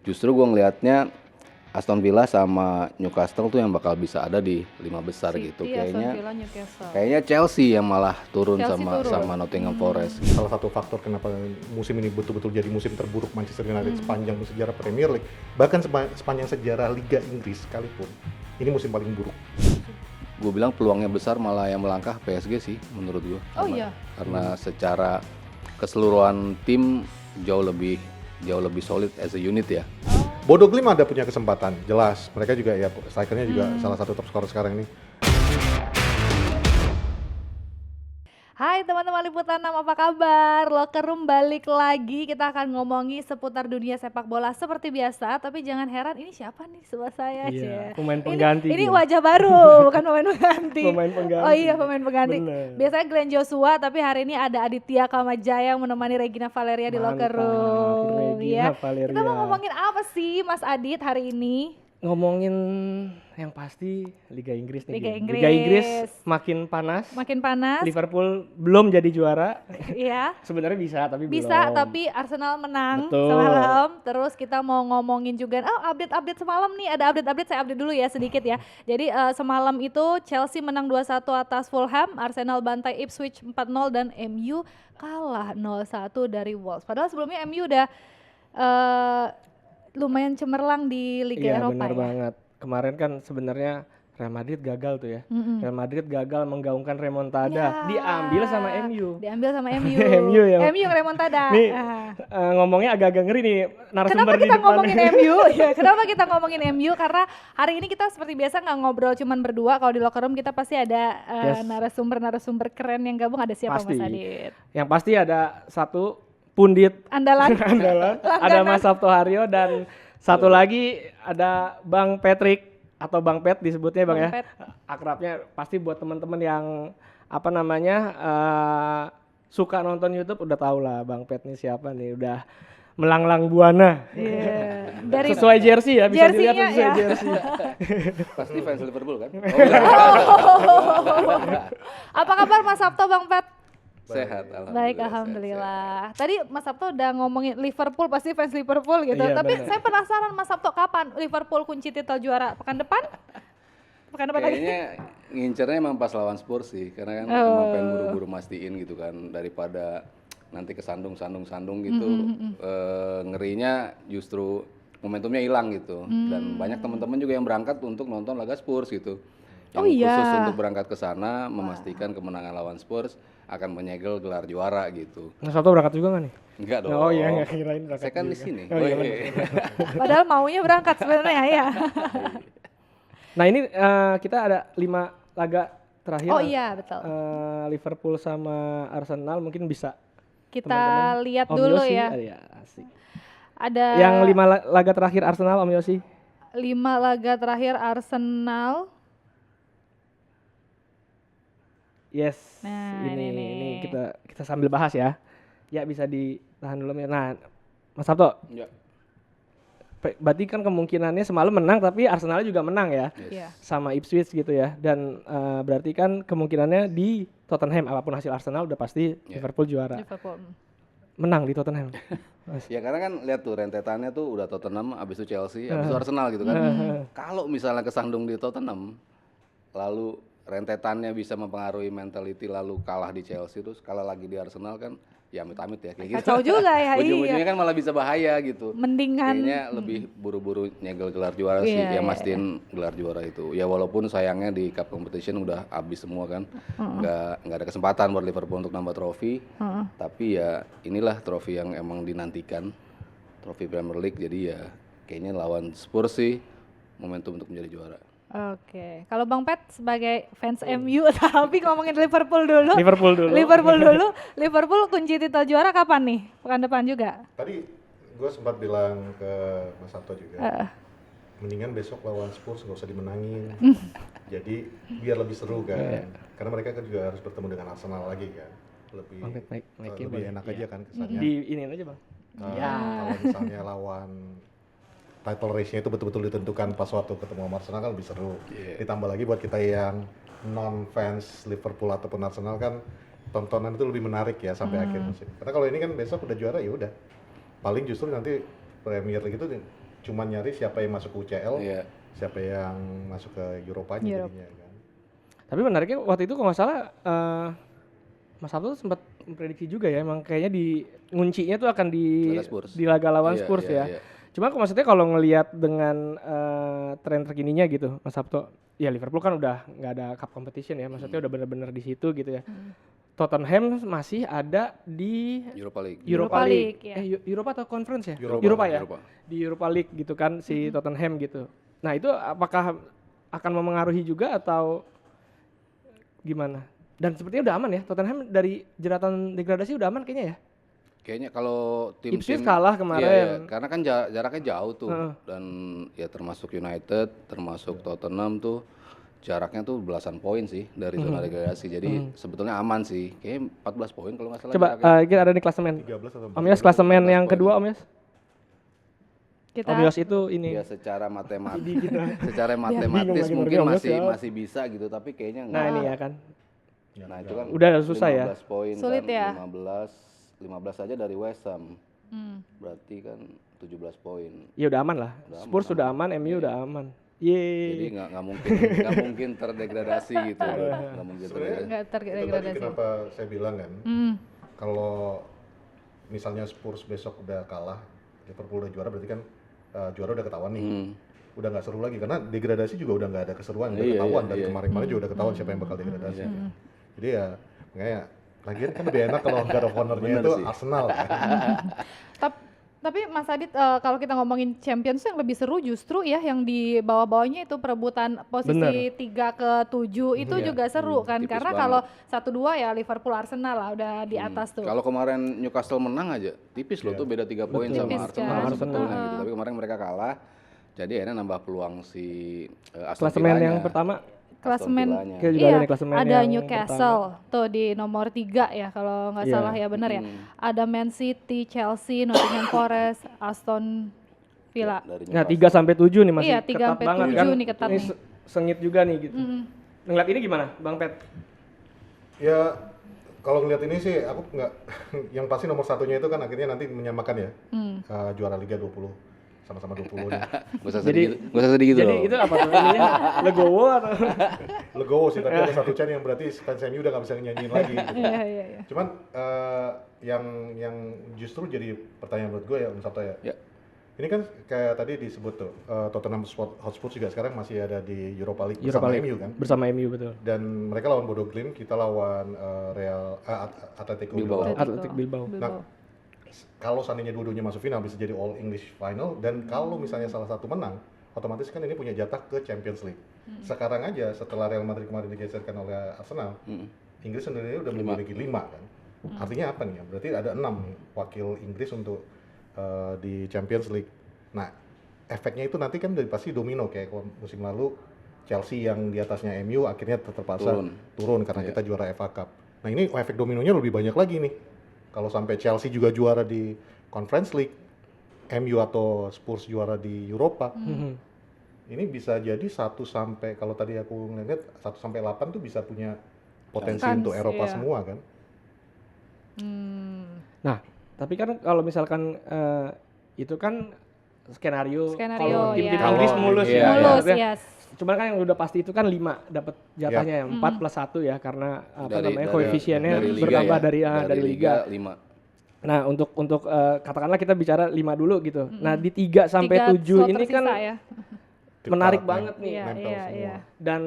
Justru gue ngelihatnya Aston Villa sama Newcastle tuh yang bakal bisa ada di 5 besar gitu. City, Aston Kayaknya Villa, Newcastle. kayaknya Chelsea yang malah turun Chelsea turun. sama Nottingham Forest. Salah satu faktor kenapa musim ini betul-betul jadi musim terburuk Manchester United sepanjang sejarah Premier League, bahkan sepanjang sejarah Liga Inggris sekalipun, ini musim paling buruk. Gue bilang peluangnya besar malah yang melangkah PSG sih menurut gue. Oh iya. Karena secara keseluruhan tim jauh lebih solid as a unit ya. Bodo Glimt ada punya kesempatan, jelas. Mereka juga ya strikernya juga salah satu top scorer sekarang ini. Hai teman-teman Liputan 6, apa kabar? Locker Room balik lagi, kita akan ngomongi seputar dunia sepak bola seperti biasa. Tapi jangan heran, ini siapa nih sebelah saya? Iya, pemain pengganti. Ini wajah baru, bukan pemain pengganti. Pemain pengganti. Oh iya, pemain pengganti. Bener. Biasanya Glenn Joshua, tapi hari ini ada Aditya Kamajaya yang menemani Regina Valeria di Locker Room. Regina Ya. Valeria. Kita mau ngomongin apa sih Mas Adit hari ini? Ngomongin yang pasti Liga Inggris nih. Liga Gin. Inggris. Liga Inggris makin panas. Makin panas. Liverpool belum jadi juara. Iya. Sebenarnya bisa tapi Bisa, belum. tapi Arsenal menang Betul. semalam. Terus kita mau ngomongin juga, update semalam nih, ada update, saya update dulu ya sedikit ya. Jadi semalam itu Chelsea menang 2-1 atas Fulham, Arsenal bantai Ipswich 4-0 dan MU kalah 0-1 dari Wolves. Padahal sebelumnya MU udah lumayan cemerlang di Liga Iya, Eropa benar ya. banget. Kemarin kan sebenarnya Real Madrid gagal tuh ya. Real Madrid gagal menggaungkan remontada. Ya. Diambil sama MU. Diambil sama MU. MU yang remontada. Nih, ngomongnya agak-agak ngeri nih narasumber Kenapa di kita depan. ngomongin MU? Ya, kenapa kita ngomongin MU? Karena hari ini kita seperti biasa nggak ngobrol cuman berdua. Kalau di Locker Room kita pasti ada Yes. narasumber keren yang gabung. Ada siapa Pasti. Mas Adit? Yang pasti ada satu pundit Andalan. andalan, ada Mas Sabto Haryo dan satu lagi ada Bang Patrick atau Bang Pet disebutnya Bang, Bang ya. Pet. Akrabnya pasti buat teman-teman yang suka nonton YouTube udah tahu lah Bang Pet nih siapa nih, udah melanglang buana. Iya. Dari Sesuai jersey ya, bisa dilihat Jersey-nya sesuai ya. jersey. Pasti fans Liverpool kan? Apa kabar Mas Sabto, Bang Pet? Sehat, alhamdulillah. Baik, sehat. alhamdulillah. Tadi Mas Sabto udah ngomongin Liverpool, pasti fans Liverpool gitu. Iya, Tapi benar. saya penasaran Mas Sabto, kapan Liverpool kunci titel juara? Pekan depan? Pekan depan lagi? Kayaknya ngincernya emang pas lawan Spurs sih, karena kan emang pengen buru-buru mastiin gitu kan, daripada nanti kesandung gitu. Ngerinya justru momentumnya hilang gitu. Dan banyak teman-teman juga yang berangkat untuk nonton laga Spurs gitu. Yang khusus untuk berangkat ke sana memastikan kemenangan lawan Spurs akan menyegel gelar juara gitu. Mas Sabto berangkat juga nggak nih? Enggak dong. Oh iya, nggak kirain berangkat. Saya kan di juga. sini. Oh, iya, Woi. Padahal maunya berangkat sebenarnya ya. Nah ini kita ada 5 laga terakhir. Oh iya, betul. Liverpool sama Arsenal mungkin bisa Kita teman-teman. lihat Om dulu Yosi, ya. Asik. Ada Yang 5 laga terakhir Arsenal Om Yosi. 5 laga terakhir Arsenal. Yes. Nah, ini ini. kita sambil bahas ya. Ya bisa ditahan dulu. Nah, Mas Sabto, Ya. berarti kan kemungkinannya semalam menang tapi Arsenal juga menang ya. Iya. Sama Ipswich gitu ya. Dan berarti kan kemungkinannya di Tottenham apapun hasil Arsenal udah pasti Liverpool juara. Liverpool. Menang di Tottenham. Ya karena kan lihat tuh rentetannya tuh udah Tottenham, abis itu Chelsea, abis itu Arsenal gitu kan. Kalau misalnya kesandung di Tottenham, lalu rentetannya bisa mempengaruhi mentality lalu kalah di Chelsea terus kalah lagi di Arsenal kan, ya amit-amit ya kayak gitu. Kacau juga ya, Ujung-ujungnya iya. kan malah bisa bahaya gitu. Mendingan Kayaknya lebih buru-buru nyegel gelar juara sih, Iya, ya iya, mastiin gelar juara itu. Ya walaupun sayangnya di Cup Competition udah habis semua kan, nggak ada kesempatan buat Liverpool untuk nambah trofi. Tapi ya inilah trofi yang emang dinantikan, trofi Premier League. Jadi ya kayaknya lawan Spurs sih momentum untuk menjadi juara. Oke, kalau Bang Pet sebagai fans MU, tapi ngomongin Liverpool dulu. Liverpool dulu. Liverpool kunci titel juara kapan nih? Pekan depan juga. Tadi gue sempat bilang ke Mas Sabto juga, mendingan besok lawan Spurs nggak usah dimenangin. Jadi biar lebih seru kan, karena mereka kan juga harus bertemu dengan Arsenal lagi kan, lebih lebih enak aja kan kesannya. Di ini aja Bang. Kalau misalnya lawan title race-nya itu betul-betul ditentukan pas waktu ketemu sama Arsenal kan lebih seru. Ditambah lagi buat kita yang non fans Liverpool ataupun Arsenal kan tontonan itu lebih menarik ya sampai akhir musim. Karena kalau ini kan besok udah juara ya udah. Paling justru nanti Premier League itu cuma nyari siapa yang masuk ke UCL, Iya. siapa yang masuk ke Eropanya jadinya kan. Tapi menariknya waktu itu kalau nggak salah Mas Sabto sempat memprediksi juga ya, emang kayaknya di nguncinya tuh akan di Laga Spurs. di laga lawan Iya, Spurs iya, ya. iya. Cuma maksudnya kalau ngelihat dengan tren terkininya gitu, Mas Sabto, ya Liverpool kan udah nggak ada cup competition ya, maksudnya udah benar-benar di situ gitu ya. Tottenham masih ada di Europa League. Europa Europa League. League, ya. Europa atau Conference ya? Europa, ya. Europa. Di Europa League gitu kan si Tottenham gitu. Nah, itu apakah akan memengaruhi juga atau gimana? Dan sepertinya udah aman ya, Tottenham dari jeratan degradasi udah aman kayaknya ya. Kayaknya kalau tim Ipswich kalah kemarin. Iya, iya. Karena kan jaraknya jauh tuh. Heeh. Dan ya termasuk United, termasuk Tottenham tuh jaraknya tuh belasan poin sih dari zona degradasi. Jadi sebetulnya aman sih. Kayaknya 14 poin kalau nggak salah. Coba jaraknya. kita ada di klasemen. 13 atau Om Yos klasemen 14 yang poin. kedua Om Yos. Kita Om Yos itu ini. Ya secara matematis, Gitu. secara bingung matematis lagi mungkin ngerti Om Yos ya. masih bisa gitu, tapi kayaknya Nah, nggak. ini ya kan. Nah, itu kan Udah susah ya. 15 poin Sulit kan, ya. 15 aja dari West Ham. Hmm. Berarti kan 17 poin. Ya udah aman lah. Spurs sudah aman, MU udah aman. Yeay. Jadi nggak mungkin terdegradasi gitu. Nggak mungkin terdegradasi. nggak itu tadi terdegradasi. kenapa saya bilang kan, kalau misalnya Spurs besok udah kalah, Liverpool udah juara, berarti kan juara udah ketahuan nih. Udah nggak seru lagi karena degradasi juga udah nggak ada keseruan, udah Iya, ketahuan iya, dari iya. kemarin-kemarin juga udah ketahuan siapa yang bakal degradasi. Jadi ya makanya lagian kan lebih enak kalau God of Honor-nya Bener itu sih. Arsenal kan. Tapi Mas Adit, kalau kita ngomongin Champions yang lebih seru justru ya yang di bawah-bawahnya itu perebutan posisi 3 ke 7 itu Iya. juga seru kan, tipis karena banget. kalau 1-2 ya Liverpool Arsenal lah udah di atas tuh. Kalau kemarin Newcastle menang aja, tipis loh tuh beda 3 poin sama Tipis Arsenal kan. sebetulnya gitu. Tapi kemarin mereka kalah. Jadi akhirnya nambah peluang si Aston Klasemen Villanya. yang pertama Klasemen, Villanya. Kita juga iya, ada nih klasemen ada yang Newcastle tuh di nomor 3 ya kalau nggak Iya. salah ya, benar ya. Ada Man City, Chelsea, Nottingham Forest, Aston Villa. Dari Nah, Newcastle. 3 sampai 7 nih masih Iya, 3 ketat sampai banget 7 kan. nih ketat Ini nih. sengit juga nih gitu. Ngeliat ini gimana, Bang Pet? Ya kalau ngeliat ini sih aku nggak yang pasti nomor satunya itu kan akhirnya nanti menyamakan ya juara Liga 20 sama-sama 20 nih. Gak usah sedih gitu Jadi loh. itu apa tuh ininya? Legowo atau? Legowo sih, tapi ada satu chant yang berarti fans MU udah nggak bisa nyanyiin lagi. Gitu. Iya, iya, iya. Cuman yang justru jadi pertanyaan menurut gue ya Om Sabto ya. Ya. Ini kan kayak tadi disebut tuh Tottenham Hotspur juga sekarang masih ada di Europa League Europa bersama League. MU kan. Bersama MU betul. Dan mereka lawan Bodo Glimt, kita lawan Atletico Bilbao. Bilbao. Atletik Bilbao. Nah, kalau seandainya dua-duanya masuk final bisa jadi All English Final, dan kalau misalnya salah satu menang, otomatis kan ini punya jatah ke Champions League. Sekarang aja setelah Real Madrid kemarin digeserkan oleh Arsenal, Inggris sendiri udah memiliki 5 kan. Artinya apa nih ya? Berarti ada 6 nih wakil Inggris untuk di Champions League. Nah, efeknya itu nanti kan pasti domino kayak musim lalu Chelsea yang di atasnya MU akhirnya terpaksa turun karena kita juara FA Cup. Nah, ini efek dominonya lebih banyak lagi nih. Kalau sampai Chelsea juga juara di Conference League, MU atau Spurs juara di Europa, ini bisa jadi 1 sampai kalau tadi aku ngeliat 1 sampai 8 tuh bisa punya potensi Kans, untuk Eropa iya. semua kan. Nah, tapi kan kalau misalkan itu kan skenario kalau tim-tim ya. Inggris mulus Iya, ya. iya. Mulus, Maksudnya, yes. cuman kan yang udah pasti itu kan 5 dapat jatahnya ya, 4 plus 1 ya karena apa namanya koefisiennya dari liga bertambah ya. dari liga. 5. Nah, untuk katakanlah kita bicara 5 dulu gitu. Nah, di 3 sampai 7 ini kan ya. menarik Kita banget nih. Iya, nempel iya, semua. iya. Dan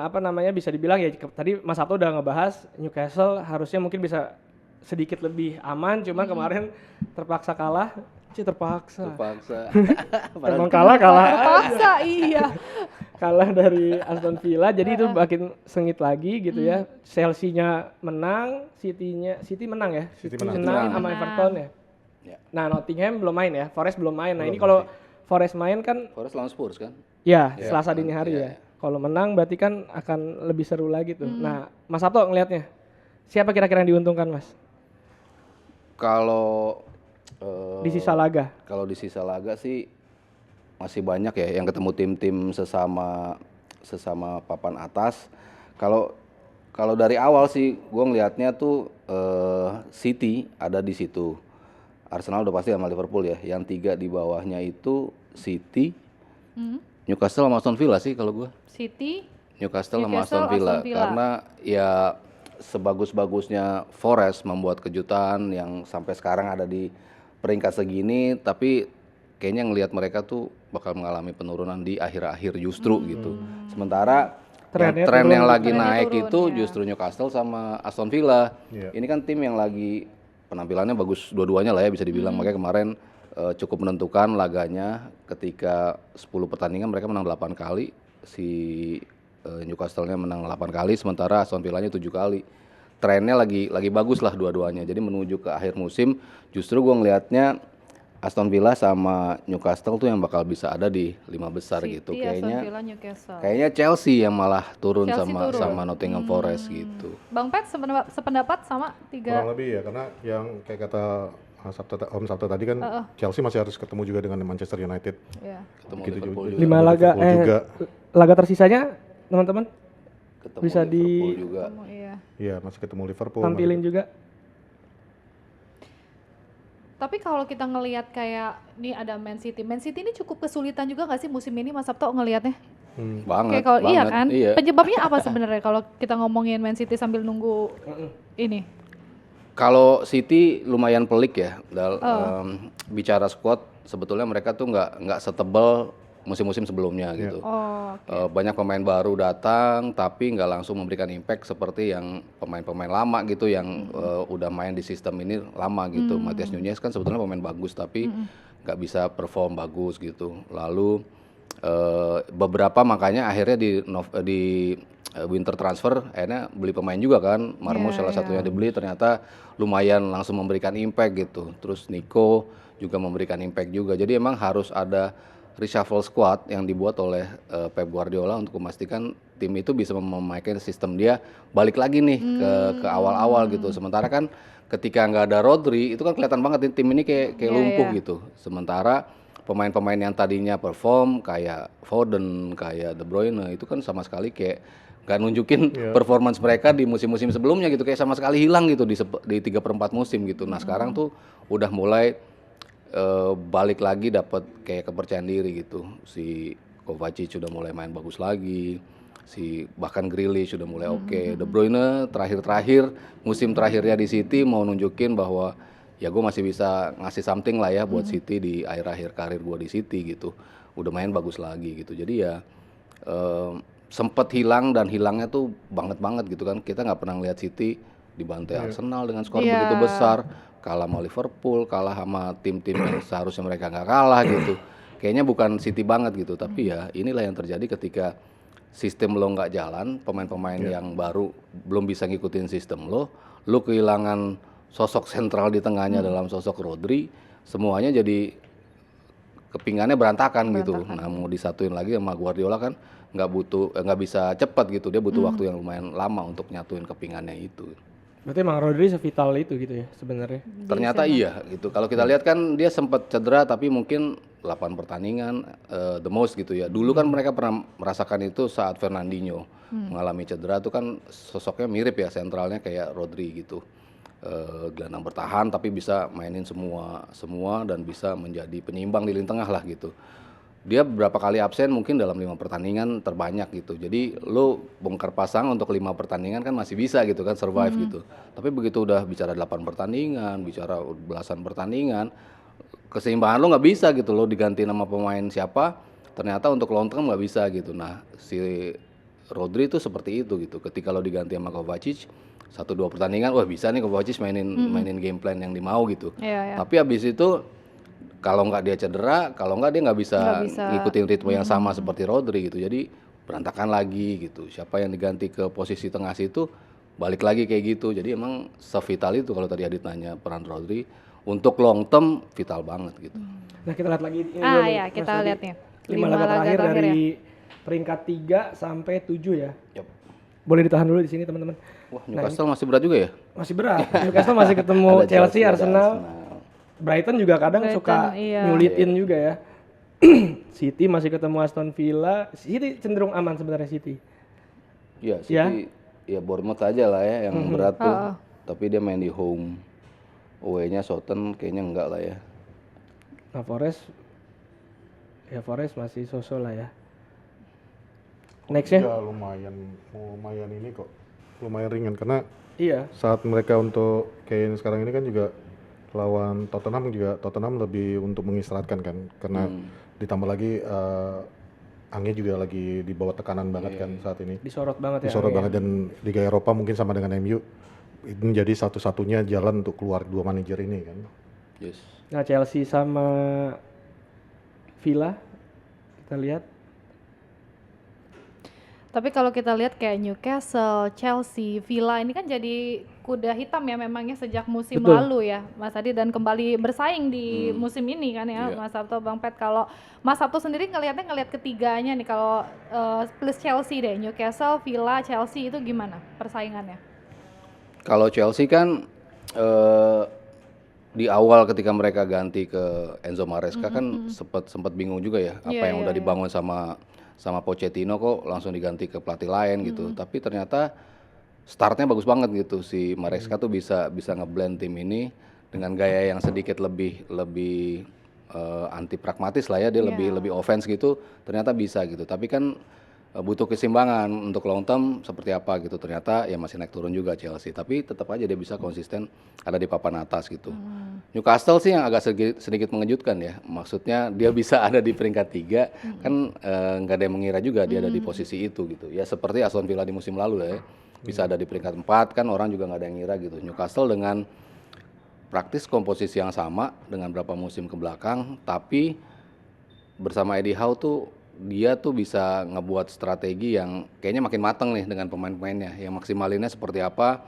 apa namanya bisa dibilang ya tadi Mas Sabto udah ngebahas Newcastle harusnya mungkin bisa sedikit lebih aman, cuman kemarin terpaksa kalah. Terpaksa. Emang kalah Paksa, iya. kalah dari Aston Villa, jadi itu makin sengit lagi gitu ya. Chelsea-nya menang, City menang ya. City menang menang. sama Menang. Everton ya. Ya. Nah, Nottingham belum main ya, Forest belum main. Nah, Belum ini kalau nanti. Forest main kan Forest lawan Spurs kan? ya Ya, Selasa dini hari ya. ya. Kalau menang berarti kan akan lebih seru lagi tuh. Nah, Mas Sabto ngelihatnya siapa kira-kira yang diuntungkan, Mas? Kalau Di sisa laga. Kalau di sisa laga sih masih banyak ya yang ketemu tim-tim sesama papan atas. Kalau dari awal sih gue ngelihatnya tuh City ada di situ. Arsenal udah pasti sama Liverpool ya. Yang 3 di bawahnya itu City, Hmm. Newcastle sama Aston Villa sih kalau gua. City, Newcastle sama Newcastle, Aston Villa. Aston Villa. Karena ya sebagus-bagusnya Forest membuat kejutan yang sampai sekarang ada di peringkat segini, tapi kayaknya ngelihat mereka tuh bakal mengalami penurunan di akhir-akhir justru gitu. Sementara Trennya tren turun yang gitu. lagi Trennya naik turun, itu ya. justru Newcastle sama Aston Villa. Iya. Ini kan tim yang lagi penampilannya bagus dua-duanya lah ya bisa dibilang. Makanya kemarin cukup menentukan laganya ketika 10 pertandingan mereka menang 8 kali. Si Newcastle-nya menang 8 kali sementara Aston Villa-nya 7 kali. Trennya lagi bagus lah dua-duanya. Jadi menuju ke akhir musim justru gue ngelihatnya Aston Villa sama Newcastle tuh yang bakal bisa ada di 5 besar City, gitu. Aston Villa, Newcastle. Kayaknya Chelsea yang malah turun Chelsea sama turun. sama Nottingham Forest gitu. Bang Pet sependapat sama Kurang 3. lebih ya, karena yang kayak kata Om Sabto tadi kan Chelsea masih harus ketemu juga dengan Manchester United. Ya. Ketemu Begitu Liverpool juga. juga. 5 laga Liverpool juga. laga tersisanya teman-teman Ketemu bisa Liverpool di- juga. Iya. Iya, masih ketemu Liverpool. tampilin juga. Tapi kalau kita ngelihat kayak nih ada Man City ini cukup kesulitan juga nggak sih musim ini Mas Sabto ngelihatnya? Banget. Kayak kalau iya banget, kan? Iya. Penyebabnya apa sebenarnya kalau kita ngomongin Man City sambil nunggu ini? Kalau City lumayan pelik ya. Bicara squad sebetulnya mereka tuh nggak setebal musim-musim sebelumnya gitu. Oh, Banyak pemain baru datang tapi nggak langsung memberikan impact seperti yang pemain-pemain lama gitu yang udah main di sistem ini lama gitu. Matias Nunes kan sebetulnya pemain bagus tapi nggak bisa perform bagus gitu. Lalu beberapa makanya akhirnya di winter transfer akhirnya beli pemain juga kan. Marmo Iya, salah iya. satunya dibeli ternyata lumayan langsung memberikan impact gitu. Terus Nico juga memberikan impact juga. Jadi emang harus ada reshuffle squad yang dibuat oleh Pep Guardiola untuk memastikan tim itu bisa memainkan sistem dia balik lagi nih ke awal-awal gitu. Sementara kan ketika nggak ada Rodri itu kan kelihatan banget nih tim ini kayak Iya, lumpuh iya. gitu. Sementara pemain-pemain yang tadinya perform kayak Foden, kayak De Bruyne itu kan sama sekali kayak nggak nunjukin performance mereka di musim-musim sebelumnya gitu, kayak sama sekali hilang gitu di 3/4 musim gitu. Nah sekarang tuh udah mulai balik lagi dapat kayak kepercayaan diri gitu. Si Kovacic sudah mulai main bagus lagi, si bahkan Grealish sudah mulai oke. De Bruyne terakhir musim terakhirnya di City mau nunjukin bahwa ya gue masih bisa ngasih something lah ya buat City di akhir-akhir karir gue di City gitu. Udah main bagus lagi gitu. Jadi ya sempet hilang dan hilangnya tuh banget gitu kan. Kita nggak pernah ngeliat City dibantai Arsenal dengan skor Iya. begitu besar, kalah sama Liverpool, kalah sama tim-tim yang seharusnya mereka nggak kalah gitu. Kayaknya bukan City banget gitu, tapi ya inilah yang terjadi ketika sistem lo nggak jalan, pemain-pemain yang baru belum bisa ngikutin sistem lo kehilangan sosok sentral di tengahnya dalam sosok Rodri, semuanya jadi kepingannya berantakan gitu. Nah mau disatuin lagi sama Guardiola kan nggak bisa cepat gitu, dia butuh waktu yang lumayan lama untuk nyatuin kepingannya itu. Berarti emang Rodri sevital itu gitu ya sebenarnya. Ternyata iya gitu. Kalau kita lihat kan dia sempat cedera tapi mungkin 8 pertandingan the most gitu ya. Dulu kan mereka pernah merasakan itu saat Fernandinho mengalami cedera tuh kan sosoknya mirip ya, sentralnya kayak Rodri gitu. Gelandang bertahan tapi bisa mainin semua dan bisa menjadi penyeimbang di lini tengah lah gitu. Dia berapa kali absen mungkin dalam 5 pertandingan terbanyak gitu. Jadi lo bongkar pasang untuk 5 pertandingan kan masih bisa gitu kan survive gitu. Tapi begitu udah bicara 8 pertandingan, bicara belasan pertandingan, keseimbangan lo nggak bisa gitu. Lo diganti nama pemain siapa, ternyata untuk long term nggak bisa gitu. Nah si Rodri itu seperti itu gitu. Ketika lo diganti sama Kovacic 1-2 pertandingan, wah bisa nih Kovacic mainin game plan yang dimau gitu. Iya, iya. Tapi habis itu kalau nggak dia cedera, kalau nggak dia nggak bisa ngikutin ritme yang sama seperti Rodri gitu. Jadi berantakan lagi gitu. Siapa yang diganti ke posisi tengah situ balik lagi kayak gitu. Jadi emang sevital itu kalau tadi Adit nanya peran Rodri untuk long term vital banget gitu. Nah kita lihat lagi ini dulu nih, Iya, Mas kita Adi. lihat nih. 5 laga terakhir ya. dari peringkat 3 sampai 7 ya. Yup. Boleh ditahan dulu di sini teman-teman. Wah Newcastle masih berat juga ya? Masih berat. Newcastle masih ketemu Ada Chelsea, ada Arsenal. Brighton juga kadang Brighton, suka iya. nyulitin juga ya. City masih ketemu Aston Villa. City cenderung aman sebenarnya City. Iya, City ya Bournemouth aja lah ya yang berat tuh. Tapi dia main di home. Away-nya Southampton kayaknya enggak lah ya. Nah Forest Ya Forest masih so-so lah ya. Nextnya? Ya lumayan ini kok, lumayan ringan karena Iya. saat mereka untuk kayak ini sekarang ini kan juga lawan Tottenham lebih untuk mengistirahatkan kan karena ditambah lagi Angnya juga lagi di bawah tekanan banget kan saat ini. Disorot banget ya. Disorot banget dan Liga Eropa mungkin sama dengan MU itu menjadi satu-satunya jalan untuk keluar dua manajer ini kan. Yes. Nah Chelsea sama Villa kita lihat. Tapi kalau kita lihat kayak Newcastle, Chelsea, Villa ini kan jadi kuda hitam ya memangnya sejak musim Betul. lalu ya Mas Adi, dan kembali bersaing di musim ini kan ya. Iya. Mas Sabto, Bang Pet, kalau Mas Sabto sendiri ngelihat ketiganya nih, kalau plus Chelsea deh, Newcastle, Villa, Chelsea itu gimana persaingannya? Kalau Chelsea kan di awal ketika mereka ganti ke Enzo Maresca kan sempat bingung juga ya apa Iya, yang udah dibangun sama Pochettino kok langsung diganti ke pelatih lain gitu. Tapi ternyata startnya bagus banget gitu, si Maresca tuh bisa ngeblend tim ini dengan gaya yang sedikit lebih anti pragmatis lah ya, dia lebih offense gitu. Ternyata bisa gitu. Tapi kan butuh keseimbangan untuk long term seperti apa gitu. Ternyata ya masih naik turun juga Chelsea, tapi tetap aja dia bisa konsisten ada di papan atas gitu. Newcastle sih yang agak sedikit mengejutkan ya, maksudnya dia bisa ada di peringkat 3 kan nggak ada yang mengira juga dia ada di posisi itu gitu ya, seperti Aston Villa di musim lalu lah ya, bisa ada di peringkat 4 kan orang juga nggak ada yang ngira gitu. Newcastle dengan praktis komposisi yang sama dengan berapa musim ke belakang, tapi bersama Eddie Howe tuh dia tuh bisa ngebuat strategi yang kayaknya makin matang nih dengan pemain-pemainnya, yang maksimalinnya seperti apa.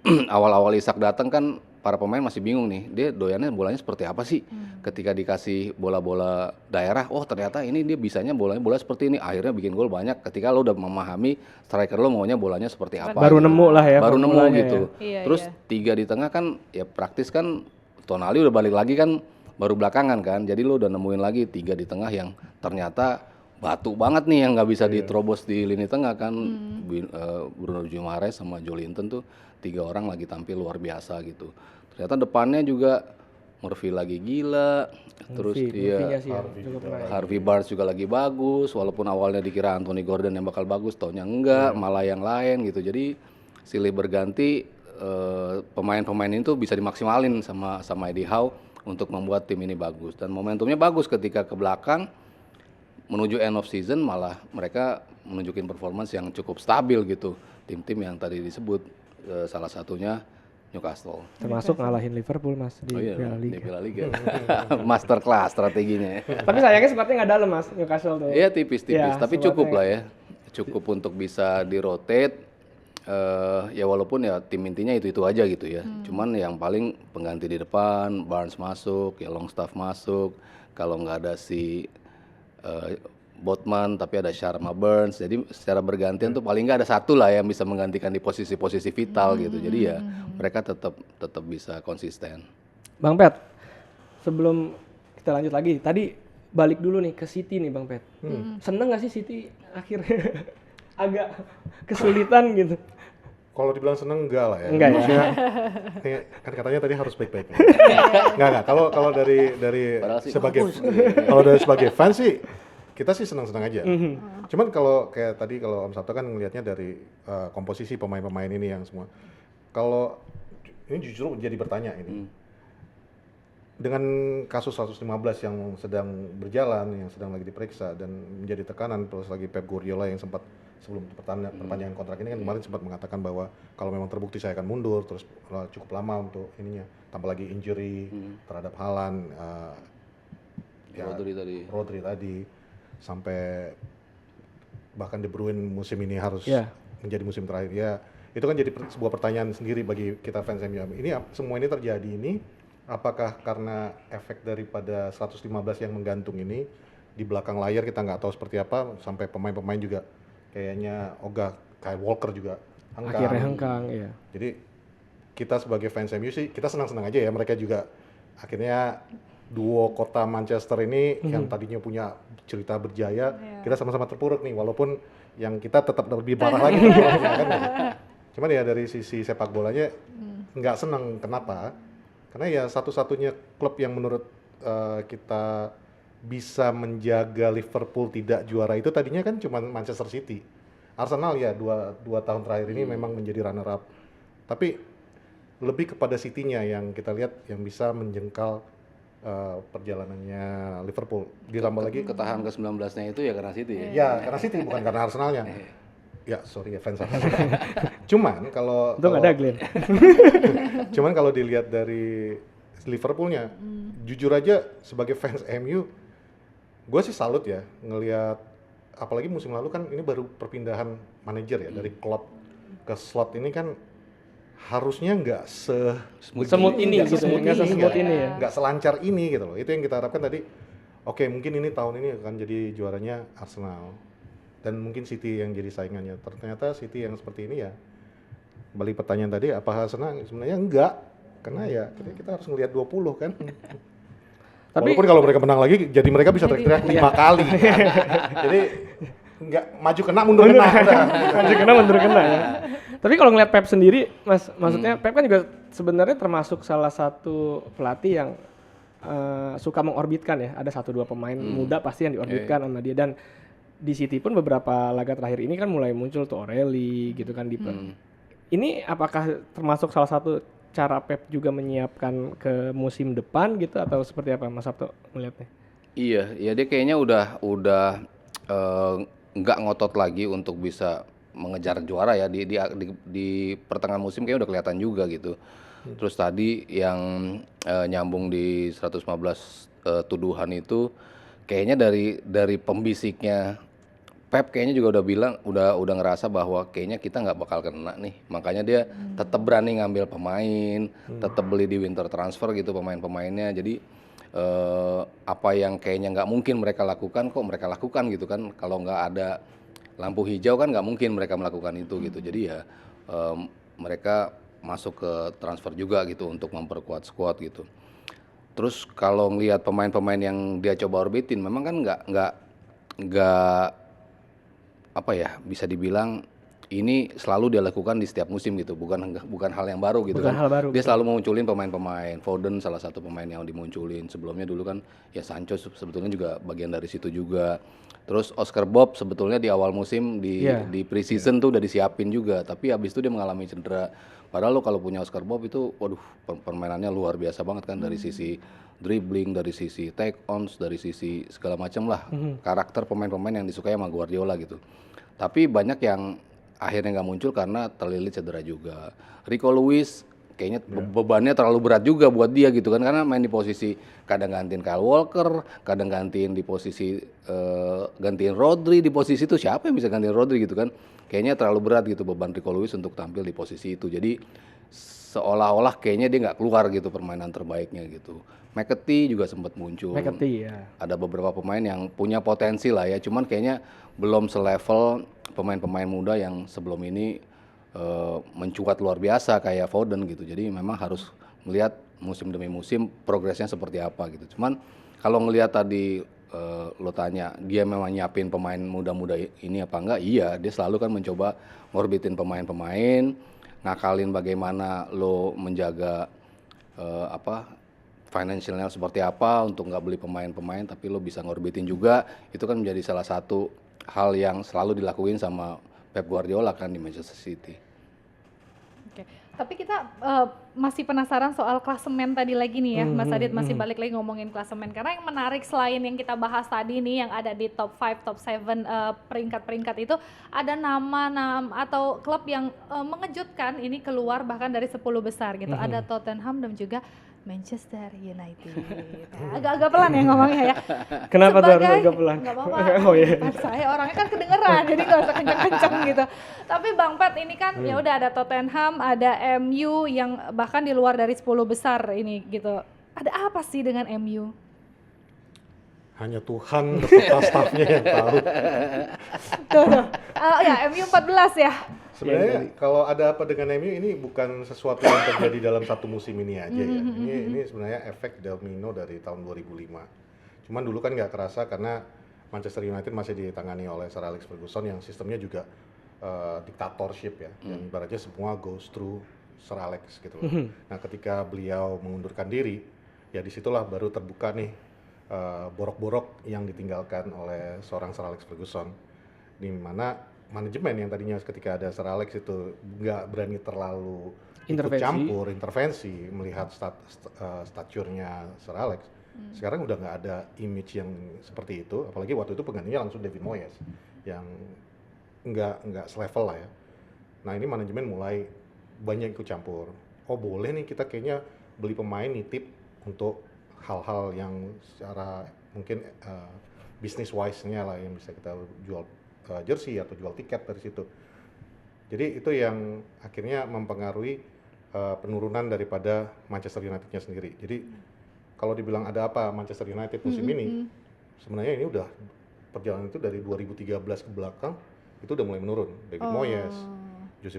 Awal-awal Isak datang kan para pemain masih bingung nih, dia doyannya bolanya seperti apa sih. Ketika dikasih bola-bola daerah, oh ternyata ini dia bisanya bola seperti ini, akhirnya bikin gol banyak. Ketika lo udah memahami striker lo maunya bolanya seperti apa, Baru gitu. nemu lah ya. Baru nemu formulanya gitu. ya. Iya, Terus iya. 3 di tengah kan ya praktis kan, Tonali udah balik lagi kan baru belakangan kan, jadi lo udah nemuin lagi 3 di tengah yang ternyata batu banget nih, yang nggak bisa diterobos di lini tengah kan. Bruno Guimaraes sama Joelinton tuh 3 orang lagi tampil luar biasa gitu. Ternyata depannya juga Murphy lagi gila, terus Murphy-nya dia sih ya, cukup menarik. Harvey Barnes juga lagi bagus, walaupun awalnya dikira Anthony Gordon yang bakal bagus, taunya enggak, malah yang lain gitu. Jadi silih berganti pemain-pemain itu bisa dimaksimalin sama Eddie Howe untuk membuat tim ini bagus, dan momentumnya bagus ketika ke belakang menuju end of season malah mereka menunjukin performance yang cukup stabil gitu. Tim-tim yang tadi disebut salah satunya Newcastle. Termasuk ngalahin Liverpool Mas di Oh iya, Piala di Liga. Piala Liga. Master class strateginya. Tapi sayangnya sepertinya nggak dalam Mas Newcastle tuh. Iya tipis-tipis, Ya, tapi squadnya cukup lah ya. Cukup untuk bisa di-rotate. Ya walaupun ya tim intinya itu aja gitu ya. Cuman yang paling pengganti di depan, Barnes masuk, ya Longstaff masuk. Kalau nggak ada si Botman, tapi ada Sharma Burns. Jadi secara bergantian tuh paling nggak ada satu lah yang bisa menggantikan di posisi-posisi vital gitu. Jadi ya mereka tetap bisa konsisten. Bang Pet, sebelum kita lanjut lagi, tadi balik dulu nih ke City nih Bang Pet. Seneng nggak sih City akhirnya agak kesulitan gitu? Kalau dibilang seneng enggak lah ya. Enggak ya? Maksudnya, kan katanya tadi harus baik-baik. Enggak. Kalau dari Padahal sih sebagai fans sih kita sih senang-senang aja. Cuman kalau kayak tadi kalau Om Sabto kan ngelihatnya dari komposisi pemain-pemain ini yang semua. Kalau ini justru jadi bertanya ini. Dengan kasus 115 yang sedang berjalan, yang sedang lagi diperiksa dan menjadi tekanan, plus lagi Pep Guardiola yang sempat sebelum perpanjangan kontrak ini kan kemarin sempat mengatakan bahwa kalau memang terbukti saya akan mundur, terus cukup lama untuk ininya, tambah lagi injury terhadap Haaland, Rodri tadi, sampai bahkan De Bruyne musim ini harus menjadi musim terakhir ya. Itu kan jadi sebuah pertanyaan sendiri bagi kita fans MU. Ini semua ini terjadi ini apakah karena efek daripada 115 yang menggantung ini di belakang layar kita nggak tahu seperti apa, sampai pemain-pemain juga kayaknya kayak Walker juga hengkang. Akhirnya hengkang, iya. Jadi kita sebagai fans MU sih kita senang-senang aja ya, mereka juga akhirnya duo kota Manchester ini yang tadinya punya cerita berjaya, kita sama-sama terpuruk nih, walaupun yang kita tetap lebih parah lagi terpuruknya, kan. Cuman ya dari sisi sepak bolanya nggak senang, kenapa? Karena ya satu-satunya klub yang menurut kita bisa menjaga Liverpool tidak juara itu tadinya kan cuma Manchester City. Arsenal ya dua tahun terakhir ini memang menjadi runner up. Tapi lebih kepada City-nya yang kita lihat yang bisa menjengkal perjalanannya Liverpool. Ditambah lagi Ketahan ke 19-nya itu ya karena City ya. ya karena City bukan karena Arsenalnya. Ya sorry ya fans Arsenal. Cuman kalau Itu nggak ada Glenn. cuman kalau dilihat dari Liverpoolnya, jujur aja sebagai fans MU, gue sih salut ya ngelihat, apalagi musim lalu kan ini baru perpindahan manajer ya dari Klopp ke Slot ini kan harusnya nggak Semut ini gitu ya, nggak sesmooth ini ya. nggak selancar ini gitu loh. Itu yang kita harapkan tadi. Oke, mungkin ini tahun ini akan jadi juaranya Arsenal dan mungkin City yang jadi saingannya. Ternyata City yang seperti ini ya. Balik pertanyaan tadi, apa Arsenal? Sebenarnya enggak, karena ya kita harus ngelihat 20 kan. Tapi Walaupun kalau mereka menang lagi, jadi mereka bisa teriak-teriak 5 kali. Jadi nggak maju kena mundur kena. maju kena mundur kena ya. Tapi kalau ngeliat Pep sendiri, Mas, maksudnya Pep kan juga sebenarnya termasuk salah satu pelatih yang suka mengorbitkan ya. Ada 1-2 pemain muda pasti yang diorbitkan sama dia, dan di City pun beberapa laga terakhir ini kan mulai muncul tuh O'Reilly gitu kan di Ini apakah termasuk salah satu cara Pep juga menyiapkan ke musim depan gitu, atau seperti apa Mas Sabto melihatnya? Iya, ya dia kayaknya udah nggak ngotot lagi untuk bisa mengejar juara ya di pertengahan musim kayaknya udah kelihatan juga gitu. Terus tadi yang nyambung di 115 tuduhan itu kayaknya dari pembisiknya Pep kayaknya juga udah bilang udah ngerasa bahwa kayaknya kita nggak bakal kena nih. Makanya dia tetap berani ngambil pemain, tetap beli di winter transfer gitu pemain-pemainnya. Jadi apa yang kayaknya nggak mungkin mereka lakukan kok mereka lakukan gitu kan. Kalau nggak ada lampu hijau kan nggak mungkin mereka melakukan itu gitu. Jadi ya mereka masuk ke transfer juga gitu untuk memperkuat squad gitu. Terus kalau ngelihat pemain-pemain yang dia coba orbitin, memang kan nggak apa ya, bisa dibilang ini selalu dia lakukan di setiap musim gitu, bukan hal yang baru gitu. Bukan kan. hal baru. Dia selalu munculin pemain-pemain. Foden salah satu pemain yang dimunculin. Sebelumnya dulu kan ya Sancho sebetulnya juga bagian dari situ juga. Terus Oscar Bob sebetulnya di awal musim di pre-season tuh udah disiapin juga, tapi habis itu dia mengalami cedera. Padahal lo kalau punya Oscar Bob itu, waduh, permainannya luar biasa banget kan, dari sisi dribbling, dari sisi take ons, dari sisi segala macam lah. Karakter pemain-pemain yang disukai sama Guardiola gitu. Tapi banyak yang akhirnya nggak muncul karena terlilit cedera juga. Rico Lewis kayaknya bebannya terlalu berat juga buat dia gitu kan, karena main di posisi kadang gantiin Kyle Walker, kadang gantiin di posisi gantiin Rodri di posisi itu, siapa yang bisa gantiin Rodri gitu kan. Kayaknya terlalu berat gitu beban Rico Lewis untuk tampil di posisi itu. Jadi seolah-olah kayaknya dia nggak keluar gitu permainan terbaiknya gitu. McAtee juga sempat muncul. McAtee ya. Ada beberapa pemain yang punya potensi lah ya, cuman kayaknya belum selevel pemain-pemain muda yang sebelum ini mencuat luar biasa kayak Foden gitu. Jadi memang harus melihat musim demi musim progresnya seperti apa gitu. Cuman kalau ngelihat tadi lo tanya dia memang nyiapin pemain muda-muda ini apa enggak? Iya, dia selalu kan mencoba ngorbitin pemain-pemain, ngakalin bagaimana lo menjaga financialnya seperti apa untuk nggak beli pemain-pemain tapi lo bisa ngorbitin juga. Itu kan menjadi salah satu hal yang selalu dilakuin sama Pep Guardiola kan di Manchester City. Oke. Tapi kita masih penasaran soal klasemen tadi lagi nih ya, Mas Adit masih balik lagi ngomongin klasemen, karena yang menarik selain yang kita bahas tadi nih yang ada di top 5, top 7 peringkat-peringkat itu, ada nama atau klub yang mengejutkan ini keluar bahkan dari 10 besar gitu. Ada Tottenham dan juga Manchester United. Agak-agak pelan ya ngomongnya ya. Kenapa tuh harus agak pelan? Nggak apa-apa. Oh iya. Saya orangnya kan kedengeran, jadi nggak usah kenceng-kenceng gitu. Tapi Bang Pat ini kan ya udah ada Tottenham, ada MU yang bahkan di luar dari 10 besar ini gitu. Ada apa sih dengan MU? Hanya Tuhan beserta stafnya yang tahu. Tuh. Ya MU 14 ya. Sebenarnya kalau ada apa dengan MU ini bukan sesuatu yang terjadi dalam satu musim ini aja ya. Ini sebenarnya efek domino dari tahun 2005. Cuman dulu kan nggak kerasa karena Manchester United masih ditangani oleh Sir Alex Ferguson yang sistemnya juga dictatorship ya. Yang ibaratnya semua goes through Sir Alex gitu loh. Nah ketika beliau mengundurkan diri, ya disitulah baru terbuka nih borok-borok yang ditinggalkan oleh seorang Sir Alex Ferguson, di mana manajemen yang tadinya ketika ada Sir Alex itu nggak berani terlalu ikut campur intervensi melihat staturnya Sir Alex. Sekarang udah nggak ada image yang seperti itu, apalagi waktu itu penggantinya langsung David Moyes yang nggak selevel lah ya. Nah ini manajemen mulai banyak ikut campur. Oh boleh nih kita kayaknya beli pemain nitip untuk hal-hal yang secara mungkin business wise-nya lah yang bisa kita jual jersey atau jual tiket dari situ. Jadi itu yang akhirnya mempengaruhi penurunan daripada Manchester United-nya sendiri. Jadi kalau dibilang ada apa Manchester United musim ini, sebenarnya ini udah perjalanan itu dari 2013 ke belakang itu udah mulai menurun. David Moyes, Jose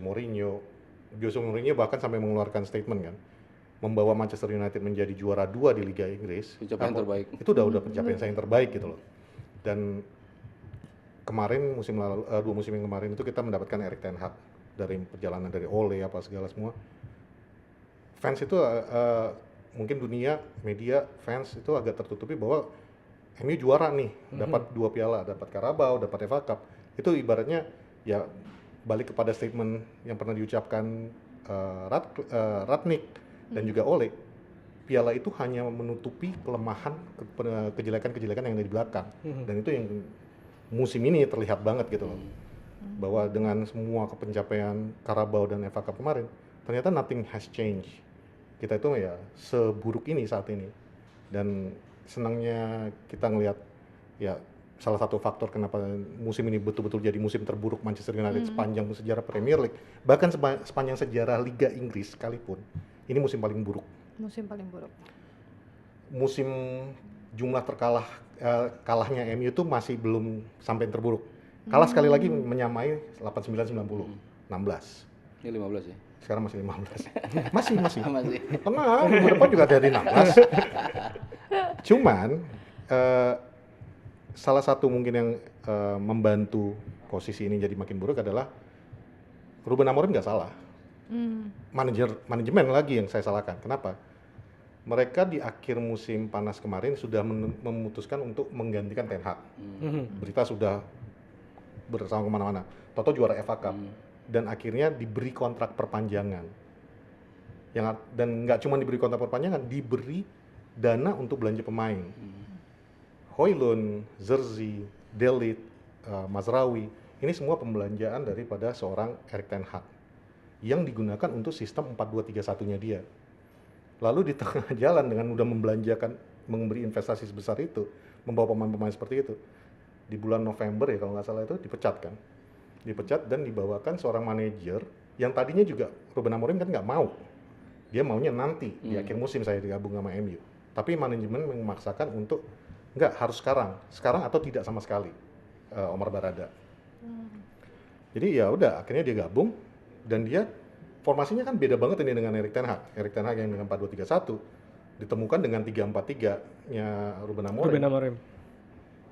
Mourinho bahkan sampai mengeluarkan statement kan, membawa Manchester United menjadi juara 2 di Liga Inggris. Pencapaian terbaik. Itu udah pencapaian saya yang terbaik gitu loh. Dan kemarin musim lalu 2 musim yang kemarin itu kita mendapatkan Erik ten Hag dari perjalanan dari Ole apa segala semua. Fans itu mungkin dunia media fans itu agak tertutupi bahwa MU juara nih, dapat 2 piala, dapat Carabao, dapat FA Cup. Itu ibaratnya ya balik kepada statement yang pernah diucapkan Rangnick dan juga Ole. Piala itu hanya menutupi kelemahan, kejelekan-kejelekan yang ada di belakang. Dan itu yang musim ini terlihat banget gitu loh. Bahwa dengan semua pencapaian Carabao dan FA Cup kemarin, ternyata nothing has changed. Kita itu ya seburuk ini saat ini. Dan senangnya kita ngelihat ya salah satu faktor kenapa musim ini betul-betul jadi musim terburuk Manchester United sepanjang sejarah Premier League, bahkan sepanjang sejarah Liga Inggris sekalipun, ini musim paling buruk. Musim paling buruk. Musim jumlah kalahnya MU itu masih belum sampai yang terburuk. Kalah sekali lagi menyamai 89-90, 16. Ini 15 ya? Sekarang masih 15. masih. Masih. Tenang, minggu depan juga dari 16. Cuman salah satu mungkin yang membantu posisi ini jadi makin buruk adalah Ruben Amorim nggak salah. Manajemen lagi yang saya salahkan. Kenapa? Mereka di akhir musim panas kemarin sudah memutuskan untuk menggantikan Ten Hag. Berita sudah bersama kemana-mana. Toto juara FA Cup dan akhirnya diberi kontrak perpanjangan. Dan nggak cuma diberi kontrak perpanjangan, diberi dana untuk belanja pemain. Højlund, Zirkzee, De Ligt, Mazraoui, ini semua pembelanjaan daripada seorang Erik ten Hag yang digunakan untuk sistem 4-2-3-1-nya dia. Lalu di tengah jalan dengan udah memberi investasi sebesar itu, membawa pemain-pemain seperti itu, di bulan November ya kalau nggak salah itu dipecat dan dibawakan seorang manajer yang tadinya juga Ruben Amorim kan nggak mau, dia maunya nanti di akhir musim saya digabung sama MU, tapi manajemen memaksakan untuk nggak harus sekarang atau tidak sama sekali Omar Barada. Jadi ya udah akhirnya dia gabung dan dia formasinya kan beda banget ini dengan Erik ten Hag. Erik ten Hag yang dengan 4-2-3-1 ditemukan dengan 3-4-3-nya Ruben Amorim.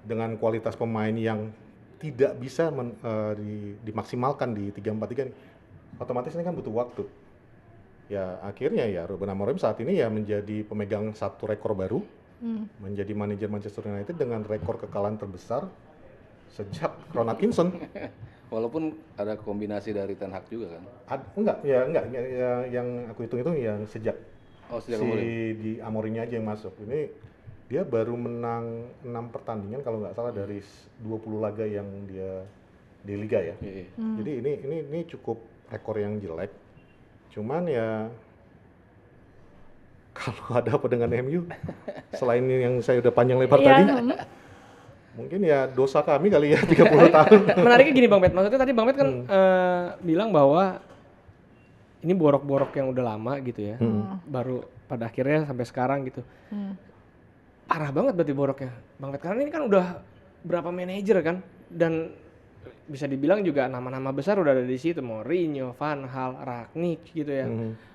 Dengan kualitas pemain yang tidak bisa dimaksimalkan di 3-4-3 ini, otomatis ini kan butuh waktu. Ya akhirnya ya Ruben Amorim saat ini ya menjadi pemegang satu rekor baru, menjadi manajer Manchester United dengan rekor kekalahan terbesar sejak Ron Atkinson. Walaupun ada kombinasi dari Ten Hag juga kan? Enggak, yang aku hitung itu yang sejak di Amorimnya aja yang masuk. Ini dia baru menang 6 pertandingan kalau nggak salah dari 20 laga yang dia di Liga ya. Jadi ini cukup rekor yang jelek. Cuman ya kalau ada apa dengan MU selain yang saya udah panjang lebar tadi, mungkin ya dosa kami kali ya 30 tahun. Menariknya gini Bang Pet, maksudnya tadi Bang Pet kan bilang bahwa ini borok-borok yang udah lama gitu ya, baru pada akhirnya sampai sekarang gitu. Parah banget berarti boroknya Bang Pet, karena ini kan udah berapa manajer kan, dan bisa dibilang juga nama-nama besar udah ada di situ, Mourinho, Van Gaal, Rangnick gitu ya.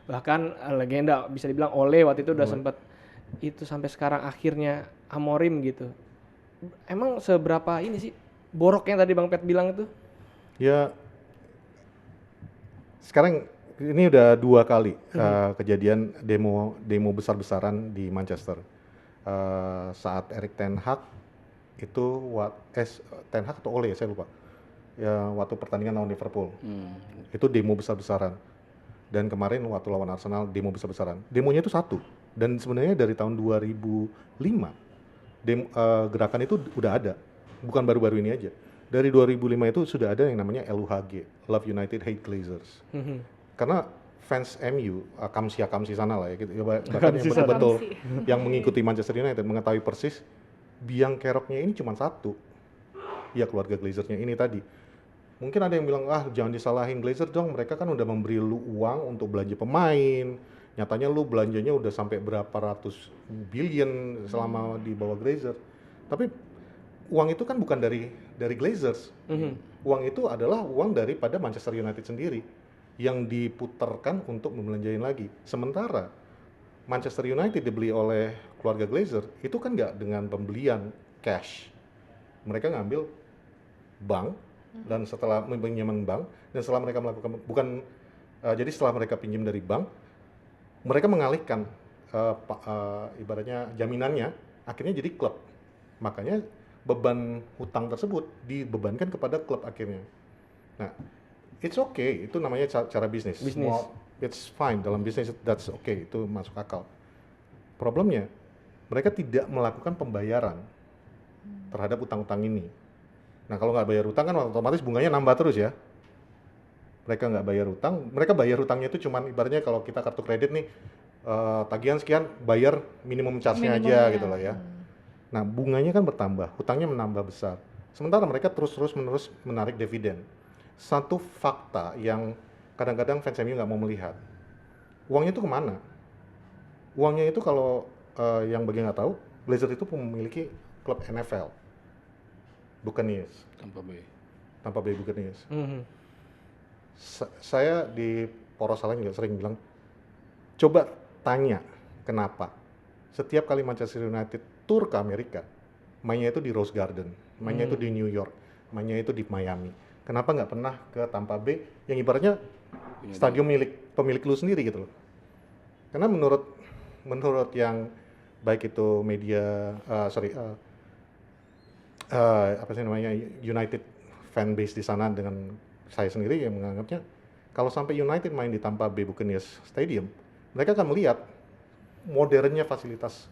Bahkan legenda bisa dibilang Ole waktu itu udah sempet itu, sampai sekarang akhirnya Amorim gitu. Emang seberapa ini sih borok yang tadi Bang Pet bilang itu? Ya sekarang ini udah 2 kali kejadian demo besar-besaran di Manchester. saat Erik ten Hag itu ten Hag atau Ole saya lupa. Ya waktu pertandingan lawan Liverpool. Itu demo besar-besaran. Dan kemarin waktu lawan Arsenal demo besar-besaran. Demonya itu satu. Dan sebenarnya dari tahun 2005 gerakan itu udah ada. Bukan baru-baru ini aja. Dari 2005 itu sudah ada yang namanya LUHG, Love United Hate Glazers. Karena fans MU, kamsi sana lah ya, gitu. Bahkan yang betul-betul yang mengikuti Manchester United mengetahui persis biang keroknya ini cuma satu. Ya keluarga Glazersnya ini tadi. Mungkin ada yang bilang, jangan disalahin Glazer dong, mereka kan udah memberi lu uang untuk belanja pemain. Nyatanya lu belanjanya udah sampai berapa ratus billion selama di bawah Glazer. Tapi uang itu kan bukan dari Glazers. Uang itu adalah uang daripada Manchester United sendiri yang diputarkan untuk membelanjain lagi. Sementara Manchester United dibeli oleh keluarga Glazer itu kan nggak dengan pembelian cash. Mereka ngambil bank dan setelah pinjaman bank dan setelah mereka melakukan jadi setelah mereka pinjam dari bank, mereka mengalihkan ibaratnya jaminannya akhirnya jadi klub. Makanya beban hutang tersebut dibebankan kepada klub akhirnya. Nah, it's okay, itu namanya cara bisnis. It's fine, dalam bisnis that's okay, itu masuk akal. Problemnya, mereka tidak melakukan pembayaran terhadap utang-utang ini. Nah kalau nggak bayar utang kan otomatis bunganya nambah terus ya. Mereka nggak bayar utang, mereka bayar utangnya itu cuman ibaratnya kalau kita kartu kredit nih, tagihan sekian, bayar minimum charge-nya aja gitu lah ya. Nah bunganya kan bertambah, hutangnya menambah besar. Sementara mereka terus-menerus menarik dividen. Satu fakta yang kadang-kadang fans MU nggak mau melihat. Uangnya itu kemana? Uangnya itu kalau yang bagi nggak tahu, Glazer itu memiliki klub NFL. Buccaneers. Tampa Bay Buccaneers. Saya di poros lain juga sering bilang, coba tanya kenapa setiap kali Manchester United tur ke Amerika, mainnya itu di Rose Garden, mainnya itu di New York, mainnya itu di Miami. Kenapa nggak pernah ke Tampa Bay yang ibaratnya stadion pemilik lu sendiri gitu loh. Karena menurut yang baik itu media United fan base di sana dengan saya sendiri yang menganggapnya kalau sampai United main di Tampa Bay Buccaneers Stadium, mereka akan melihat modernnya fasilitas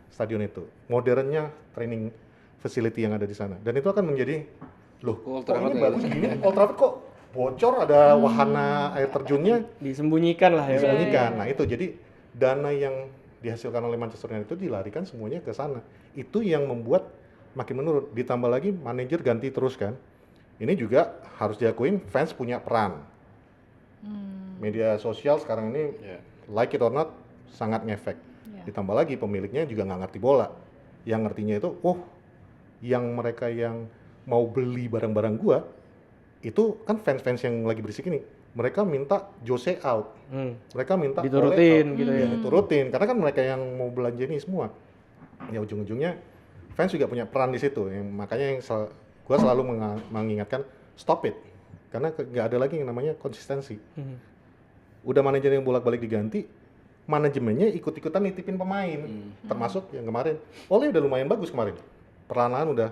stadion itu, modernnya training facility yang ada di sana, dan itu akan menjadi kok ini bagus gini, Old Trafford kok bocor, ada wahana air terjunnya disembunyikan lah ya. Disembunyikan. Nah itu jadi dana yang dihasilkan oleh Manchester United itu dilarikan semuanya ke sana. Itu yang membuat makin menurun. Ditambah lagi manajer ganti terus kan. Ini juga harus diakuin fans punya peran. Media sosial sekarang ini like it or not sangat ngefek. Ditambah lagi pemiliknya juga nggak ngerti bola. Yang ngertinya itu, yang mereka yang mau beli barang-barang gua itu kan fans-fans yang lagi berisik ini. Mereka minta Jose out. Mereka minta diturutin gitu ya. Diturutin karena kan mereka yang mau belanja ini semua. Ya ujung-ujungnya fans juga punya peran di situ. Makanya gua selalu mengingatkan stop it. Karena nggak ada lagi yang namanya konsistensi. Udah manajer yang bolak-balik diganti, manajemennya ikut-ikutan nitipin pemain. Termasuk yang kemarin. Ole udah lumayan bagus kemarin. Perlahan-lahan udah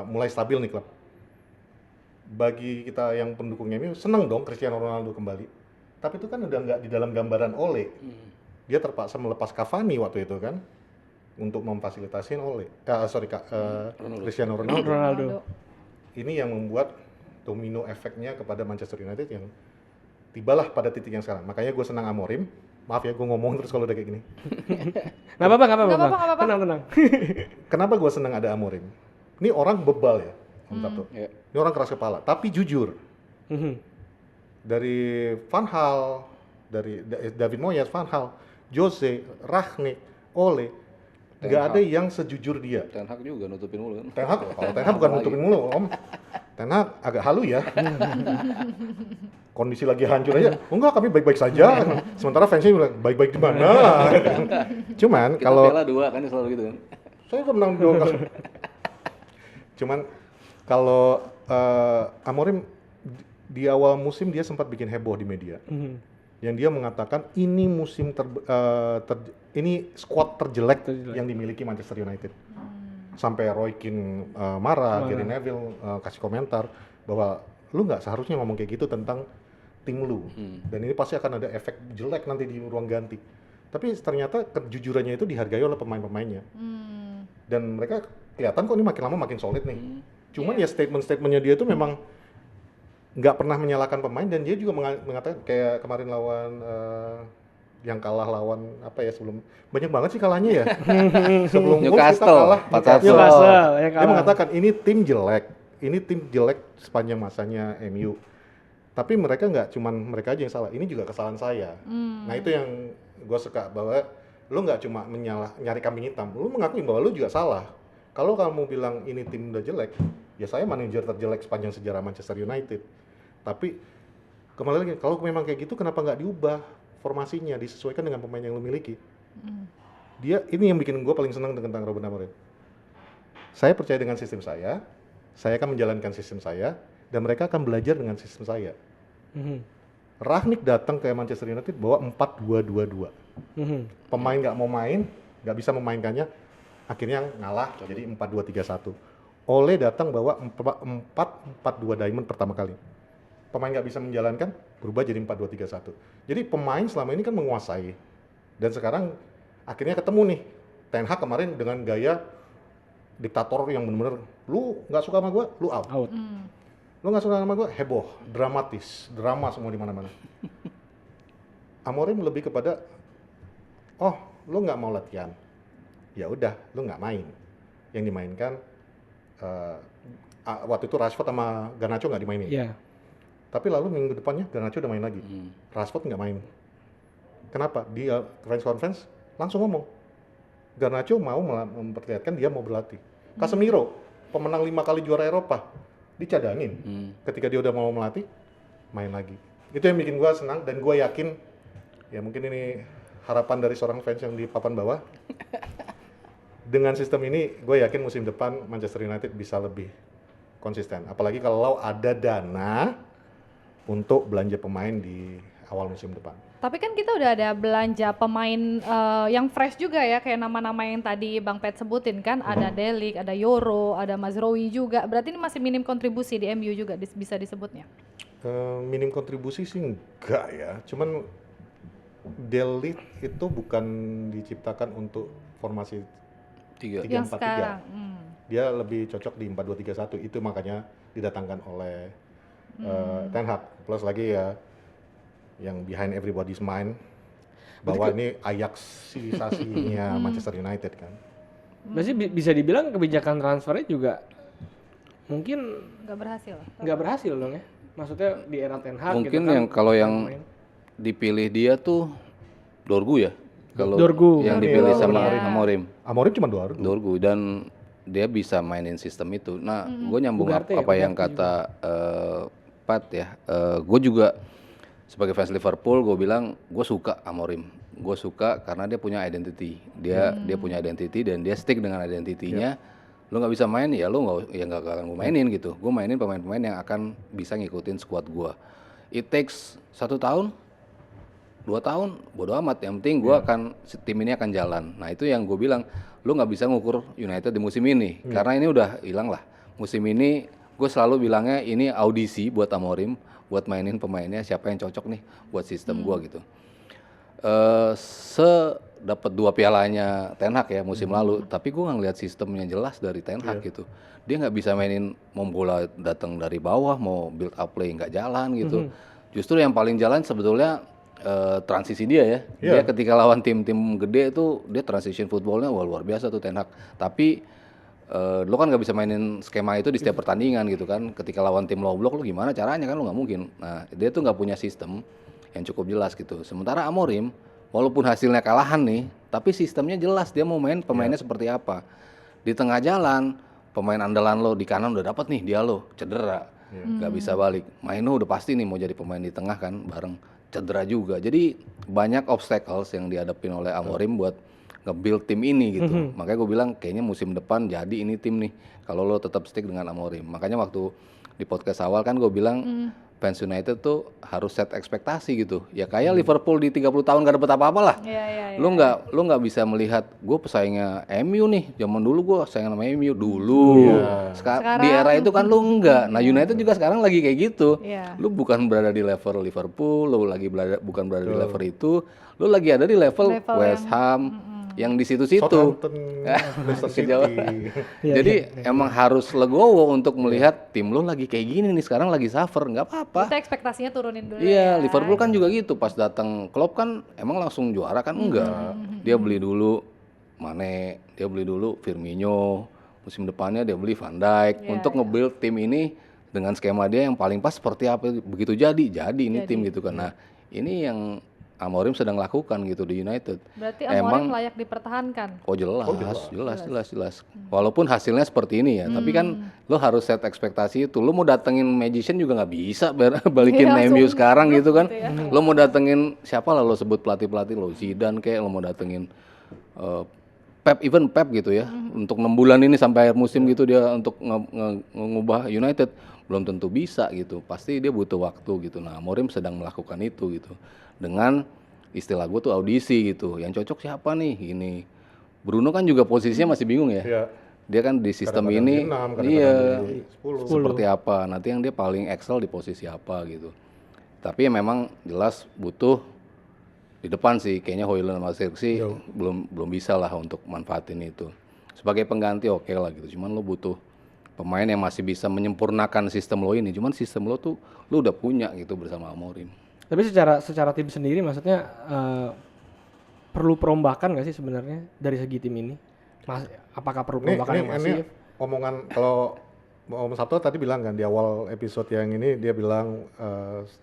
mulai stabil nih klub. Bagi kita yang pendukung MU seneng dong Cristiano Ronaldo kembali. Tapi itu kan udah nggak di dalam gambaran Ole. Dia terpaksa melepas Cavani waktu itu kan untuk memfasilitasin Cristiano Ronaldo. Ini yang membuat domino efeknya kepada Manchester United yang tibalah pada titik yang sekarang. Makanya gue senang Amorim. Maaf ya gue ngomong terus kalau udah kayak gini. Nggak apa-apa. Tenang. Kenapa gue senang ada Amorim? Ini orang bebal ya, Om Sabto. Ini orang keras kepala, tapi jujur. Dari Van Gaal, dari David Moyes, Van Gaal, Jose, Rangnick, Ole, nggak ada yang sejujur dia. Ten Hag juga nutupin mulu kan? Kalau Ten Hag bukan nutupin mulu, Om. Ten Hag agak halu ya. Kondisi lagi hancur aja, enggak kami baik-baik saja. Sementara fansnya bilang baik-baik di mana? Cuman kalau kita piala 2 kan selalu gitu kan. Saya udah menang 2 kali. Cuman kalau Amorim di awal musim dia sempat bikin heboh di media. yang dia mengatakan ini ini squad terjelek yang dimiliki Manchester United. Sampai Roy Keane marah, Gary Neville kasih komentar bahwa lu nggak seharusnya ngomong kayak gitu tentang tim lu. Dan ini pasti akan ada efek jelek nanti di ruang ganti. Tapi ternyata kejujurannya itu dihargai oleh pemain-pemainnya. Dan mereka kelihatan kok ini makin lama makin solid nih. Cuman ya statement-statementnya dia itu memang nggak pernah menyalahkan pemain, dan dia juga mengatakan kayak kemarin lawan yang kalah lawan apa ya, sebelum banyak banget sih kalahnya ya. Sebelum Wolves kita kalah Newcastle, dia mengatakan ini tim jelek sepanjang masanya MU. Tapi mereka nggak cuman mereka aja yang salah, ini juga kesalahan saya. Nah itu yang gue suka, bahwa lu nggak cuma nyari kambing hitam, lu mengakui bahwa lu juga salah. Kalau kamu bilang ini tim udah jelek, ya saya manajer terjelek sepanjang sejarah Manchester United. Tapi kembali lagi, kalau memang kayak gitu kenapa nggak diubah formasinya, disesuaikan dengan pemain yang lu miliki? Dia ini yang bikin gue paling senang tentang Ruben Amorim. Saya percaya dengan sistem saya akan menjalankan sistem saya, dan mereka akan belajar dengan sistem saya. Rangnick datang ke Manchester United bawa 4-2-2-2. Pemain nggak mau main, nggak bisa memainkannya, akhirnya ngalah jadi 4-2-3-1. Ole datang bawa 4-4-2 diamond pertama kali. Pemain nggak bisa menjalankan, berubah jadi 4-2-3-1. Jadi pemain selama ini kan menguasai. Dan sekarang akhirnya ketemu nih, Ten Hag kemarin dengan gaya diktator yang benar-benar, lu nggak suka sama gue, lu out. Lu nggak suka sama gue, heboh, dramatis, drama semua di mana-mana. Amorim lebih kepada, oh lu nggak mau latihan, ya udah, lu nggak main. Yang dimainkan waktu itu Rashford sama Garnacho nggak dimainin. Tapi lalu minggu depannya Garnacho udah main lagi. Rashford nggak main. Kenapa? Dia press conference langsung ngomong, Garnacho mau memperlihatkan dia mau berlatih. Casemiro, pemenang 5 kali juara Eropa, dicadangin. Ketika dia udah mau melatih, main lagi. Itu yang bikin gue senang, dan gue yakin, ya mungkin ini harapan dari seorang fans yang di papan bawah. Dengan sistem ini, gue yakin musim depan Manchester United bisa lebih konsisten. Apalagi kalau ada dana untuk belanja pemain di awal musim depan. Tapi kan kita udah ada belanja pemain yang fresh juga ya, kayak nama-nama yang tadi Bang Pet sebutin kan, ada Delik, ada Yoro, ada Mazraoui juga. Berarti ini masih minim kontribusi di MU juga bisa disebutnya? Minim kontribusi sih enggak ya, cuman Delik itu bukan diciptakan untuk formasi 3-4-3. Dia lebih cocok di 4-2-3-1, itu makanya didatangkan oleh Ten Hag. Plus lagi ya, yang behind everybody's mind, bahwa ini Ajaxisasinya Manchester United kan. Berarti bisa dibilang kebijakan transfernya juga mungkin nggak berhasil dong ya? Maksudnya di era Ten Hag mungkin gitu kan, yang kalau yang dipilih dia tuh Dorgu ya, kalau yang dipilih sama Amorim. Amorim cuma Dorgu, dan dia bisa mainin sistem itu. Nah, gue nyambung apa yang kata Pat ya. Gue juga sebagai fans Liverpool, gue bilang gue suka Amorim. Gue suka karena dia punya identity. Dia punya identity dan dia stick dengan identitinya. Lu nggak bisa main, ya lu nggak akan gue mainin gitu. Gue mainin pemain-pemain yang akan bisa ngikutin squad gue. It takes 1 tahun, 2 tahun, bodo amat. Yang penting gue tim ini akan jalan. Nah itu yang gue bilang, lu nggak bisa ngukur United di musim ini, karena ini udah hilang lah. Musim ini gue selalu bilangnya ini audisi buat Amorim, buat mainin pemainnya siapa yang cocok nih buat sistem gue gitu. Dapat 2 pialanya Ten Hag ya musim lalu, tapi gue nggak ngeliat sistemnya jelas dari Ten Hag gitu. Dia nggak bisa mainin, mau bola datang dari bawah, mau build up play nggak jalan gitu. Justru yang paling jalan sebetulnya transisi dia ya. Dia ketika lawan tim-tim gede itu dia transition footballnya luar biasa tuh Ten Hag. Tapi lo kan nggak bisa mainin skema itu di setiap pertandingan gitu kan. Ketika lawan tim low block lo gimana caranya kan, lo nggak mungkin. Nah dia tuh nggak punya sistem yang cukup jelas gitu. Sementara Amorim walaupun hasilnya kalahan nih, tapi sistemnya jelas, dia mau main pemainnya seperti apa. Di tengah jalan, pemain andalan lo di kanan udah dapat nih, dia lo cedera, nggak bisa balik. Main lo udah pasti nih mau jadi pemain di tengah kan, bareng cedera juga. Jadi banyak obstacles yang dihadapin oleh Amorim buat nge-build tim ini gitu. Makanya gue bilang kayaknya musim depan jadi ini tim nih. Kalau lo tetap stick dengan Amorim. Makanya waktu di podcast awal kan gue bilang fans United tuh harus set ekspektasi gitu. Ya kayak Liverpool di 30 tahun gak dapet apa-apa lah. Lu nggak bisa melihat gue pesaingnya MU nih. Zaman dulu gue saingan sama MU dulu. Sekarang di era itu kan lu enggak. Nah United juga sekarang lagi kayak gitu. Lu bukan berada di level Liverpool, lu lagi bukan berada di level itu, lu lagi ada di level West Ham yang di situ-situ. Southampton, Leicester City. Jadi emang harus legowo untuk melihat tim lu lagi kayak gini nih, sekarang lagi suffer, nggak apa-apa. Kita ekspektasinya turunin dulu. Iya, Liverpool kan juga gitu. Pas datang Klopp kan emang langsung juara kan enggak. Dia beli dulu Mane, dia beli dulu Firmino. Musim depannya dia beli Van Dijk untuk nge-build tim ini dengan skema dia yang paling pas seperti apa. Begitu jadi ini tim gitu kan. Nah, ini yang Amorim sedang lakukan gitu di United. Berarti Amorim layak dipertahankan. Oh jelas. Walaupun hasilnya seperti ini ya, tapi kan lo harus set ekspektasi itu. Lo mau datengin magician juga nggak bisa balikin MU sekarang gitu kan. Lo mau datengin siapa lah lo sebut pelatih lo, Zidane kayak lo mau datengin Pep gitu ya. Untuk 6 bulan ini sampai akhir musim gitu dia untuk ngubah United belum tentu bisa gitu. Pasti dia butuh waktu gitu. Nah, Amorim sedang melakukan itu gitu. Dengan istilah gue tuh audisi gitu. Yang cocok siapa nih? Ini Bruno kan juga posisinya masih bingung ya. Dia kan di sistem ini seperti apa. Nanti yang dia paling excel di posisi apa gitu. Tapi memang jelas butuh di depan sih. Kayaknya Højlund sama Zirkzee belum bisa lah untuk manfaatin itu. Sebagai pengganti oke lah gitu. Cuman lo butuh pemain yang masih bisa menyempurnakan sistem lo ini. Cuman sistem lo tuh lo udah punya gitu bersama Amorim. Tapi secara tim sendiri maksudnya perlu perombakan nggak sih sebenarnya dari segi tim ini? Apakah perlu perombakan yang masif? Ini omongan kalau Om Sabto tadi bilang kan di awal episode yang ini dia bilang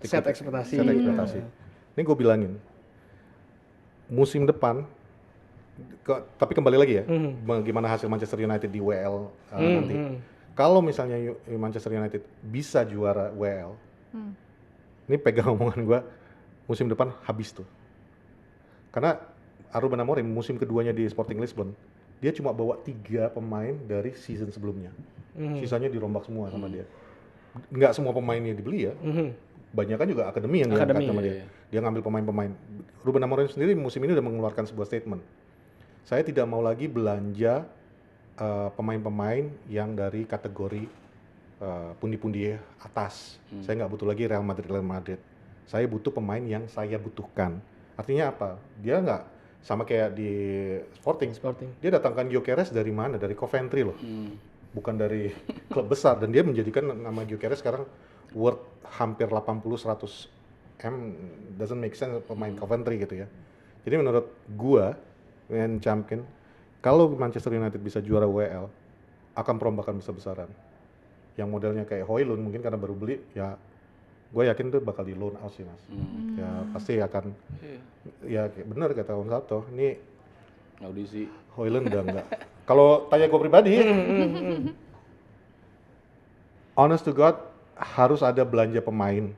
set ekspektasi. Ini gue bilangin musim depan tapi kembali lagi ya bagaimana hasil Manchester United di WL nanti. Kalau misalnya Manchester United bisa juara WL, ini pegang omongan gue, musim depan habis tuh. Karena Ruben Amorim musim keduanya di Sporting Lisbon, dia cuma bawa 3 pemain dari season sebelumnya. Sisanya dirombak semua sama dia. Nggak semua pemainnya dibeli ya. Banyak kan juga akademi yang diangkat sama dia. Dia ngambil pemain-pemain. Ruben Amorim sendiri musim ini udah mengeluarkan sebuah statement. Saya tidak mau lagi belanja pemain-pemain yang dari kategori pundi-pundi atas. Saya nggak butuh lagi Real Madrid. Saya butuh pemain yang saya butuhkan. Artinya apa? Dia nggak sama kayak di Sporting. Dia datangkan Gyökeres dari mana? Dari Coventry loh. Bukan dari klub besar. Dan dia menjadikan nama Gyökeres sekarang worth hampir 80-100 M. Doesn't make sense pemain Coventry gitu ya. Jadi menurut gua, yang champion, kalau Manchester United bisa juara WL, akan perombakan besar-besaran. Yang modelnya kayak Højlund mungkin karena baru beli, ya gue yakin tuh bakal di loan out sih mas. Ya pasti akan, ya bener kata Om Sabto, ini audisi Højlund udah enggak. Kalau tanya gue pribadi, honest to God, harus ada belanja pemain,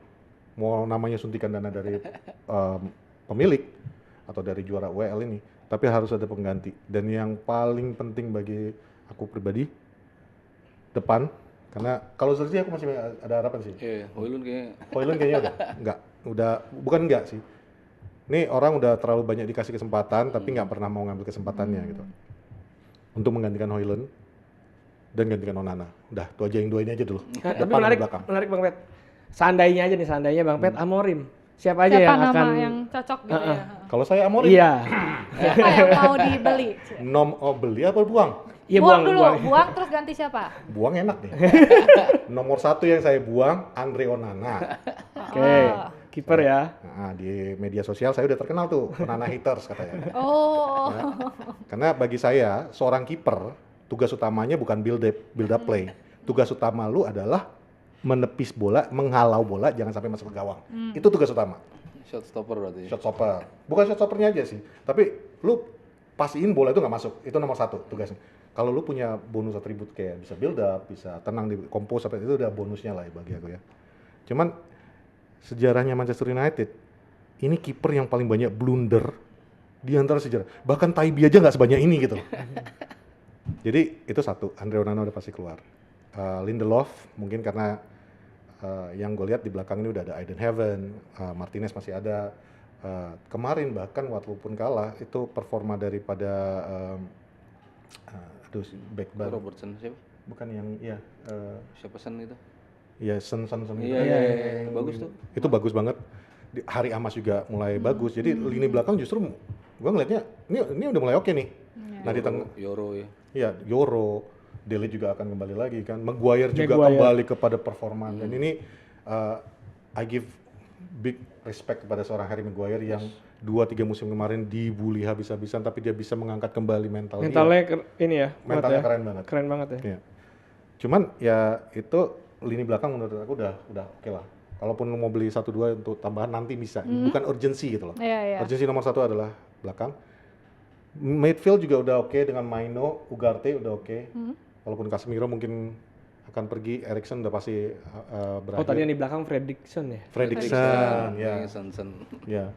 mau namanya suntikan dana dari pemilik atau dari juara WL ini, tapi harus ada pengganti. Dan yang paling penting bagi aku pribadi, depan. Karena kalau Zirkzee aku masih ada harapan sih. Højlund kayaknya bukan enggak sih. Ini orang udah terlalu banyak dikasih kesempatan, tapi nggak pernah mau ngambil kesempatannya gitu. Untuk menggantikan Højlund dan gantikan Onana. Udah, itu aja yang 2 ini aja dulu. Tapi menarik Bang Pet. Seandainya Bang Pet Amorim. Siapa aja yang nama akan yang cocok gitu ya? Kalau saya Amorim. Iya. Siapa yang mau dibeli? Beli apa buang? Iya buang terus ganti siapa? Buang enak nih. Nomor 1 yang saya buang Andre Onana. Oke, kiper ya. Nah, di media sosial saya udah terkenal tuh Onana haters katanya. Ya. Karena bagi saya seorang kiper tugas utamanya bukan build up play. Tugas utama lu adalah menepis bola, menghalau bola jangan sampai masuk ke gawang. Itu tugas utama. Shot stopper berarti. Shot stopper. Bukan shot stoppernya aja sih, tapi lu pastiin bola itu nggak masuk. Itu nomor 1 tugasnya. Kalau lu punya bonus atribut kayak bisa build up, bisa tenang di kompos apa itu udah bonusnya lah ya bagi aku ya. Cuman sejarahnya Manchester United ini kiper yang paling banyak blunder di antara sejarah. Bahkan Taibi aja nggak sebanyak ini gitu loh. Jadi itu satu, Andre Onana udah pasti keluar. Lindelof mungkin karena yang gue lihat di belakang ini udah ada Aiden Heaven, Martinez masih ada. Kemarin bahkan walaupun kalah itu performa daripada back back Robertson siapa? bukan yang ya Siapa Sen itu? ya Sen Iya, bagus tuh. itu bagus banget. Hari Amas juga mulai bagus. Jadi lini belakang justru gue ngelihatnya ini udah mulai oke nih. Nah di tengah Yoro ya. ya Yoro, Dele juga akan kembali lagi kan. Maguire juga kembali kepada performa dan ini I give big respect kepada seorang Harry Maguire yang 2-3 musim kemarin dibully habis-habisan tapi dia bisa mengangkat kembali mental dia. Mentalnya ini ya, Mentalnya kuat ya. keren banget. Keren banget ya. Iya. Cuman ya itu lini belakang menurut aku udah oke lah. Kalaupun mau beli 1-2 untuk tambahan nanti bisa. Bukan urgensi gitu loh. Iya. Urgensi nomor 1 adalah belakang. Midfield juga udah oke dengan Maino, Ugarte udah oke. Walaupun Casemiro mungkin akan pergi, Eriksen udah pasti berakhir. Oh tadi yang di belakang Fredrickson ya. Fredrickson, ya. Sonsen. Ya.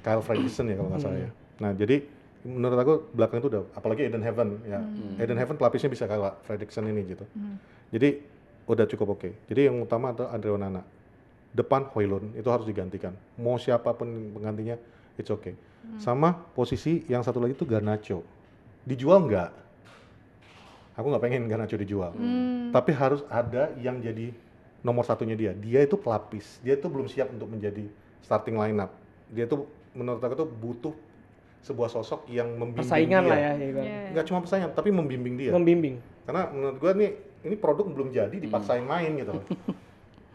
Kyle Fredrickson ya kalau nggak salah ya. Nah jadi menurut aku belakang itu udah, apalagi Eden Heaven ya. Eden Heaven pelapisnya bisa kalah Fredrickson ini gitu. Jadi udah cukup oke. Jadi yang utama adalah Andre Onana. Depan Højlund itu harus digantikan. Mau siapapun penggantinya, it's okay. Sama posisi yang satu lagi itu Garnacho. Dijual nggak? Aku nggak pengen Garnacho dijual. Tapi harus ada yang jadi nomor satunya dia. Dia itu pelapis. Dia itu belum siap untuk menjadi starting lineup. Dia itu menurut aku tuh butuh sebuah sosok yang membimbing Persaingan dia. lah ya. Gitu. Nggak cuma persaingan, tapi membimbing dia. Membimbing. Karena menurut gua nih ini produk belum jadi dipaksain main gitu loh.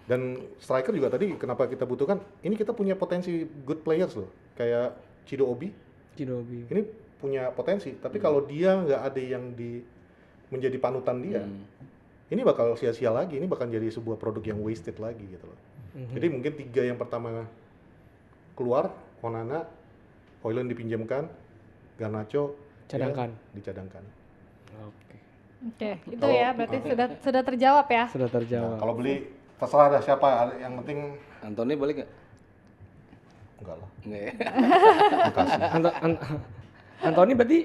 Dan striker juga tadi kenapa kita butuhkan, ini kita punya potensi good players loh. Kayak Chido Obi, Cidobi. ini punya potensi. Tapi kalau dia nggak ada yang menjadi panutan dia, ini bakal sia-sia lagi. Ini bakal jadi sebuah produk yang wasted lagi gitu loh. Jadi mungkin 3 yang pertama keluar, Onana, Højlund dipinjamkan, Garnacho Cadangkan. ya, dicadangkan. Oke, itu ya berarti sudah terjawab ya. Sudah Nah, terjawab. kalau beli terserah ada siapa, yang penting Anthony balik nggak? enggak lah. Nggak ya. Makasih. Anthony berarti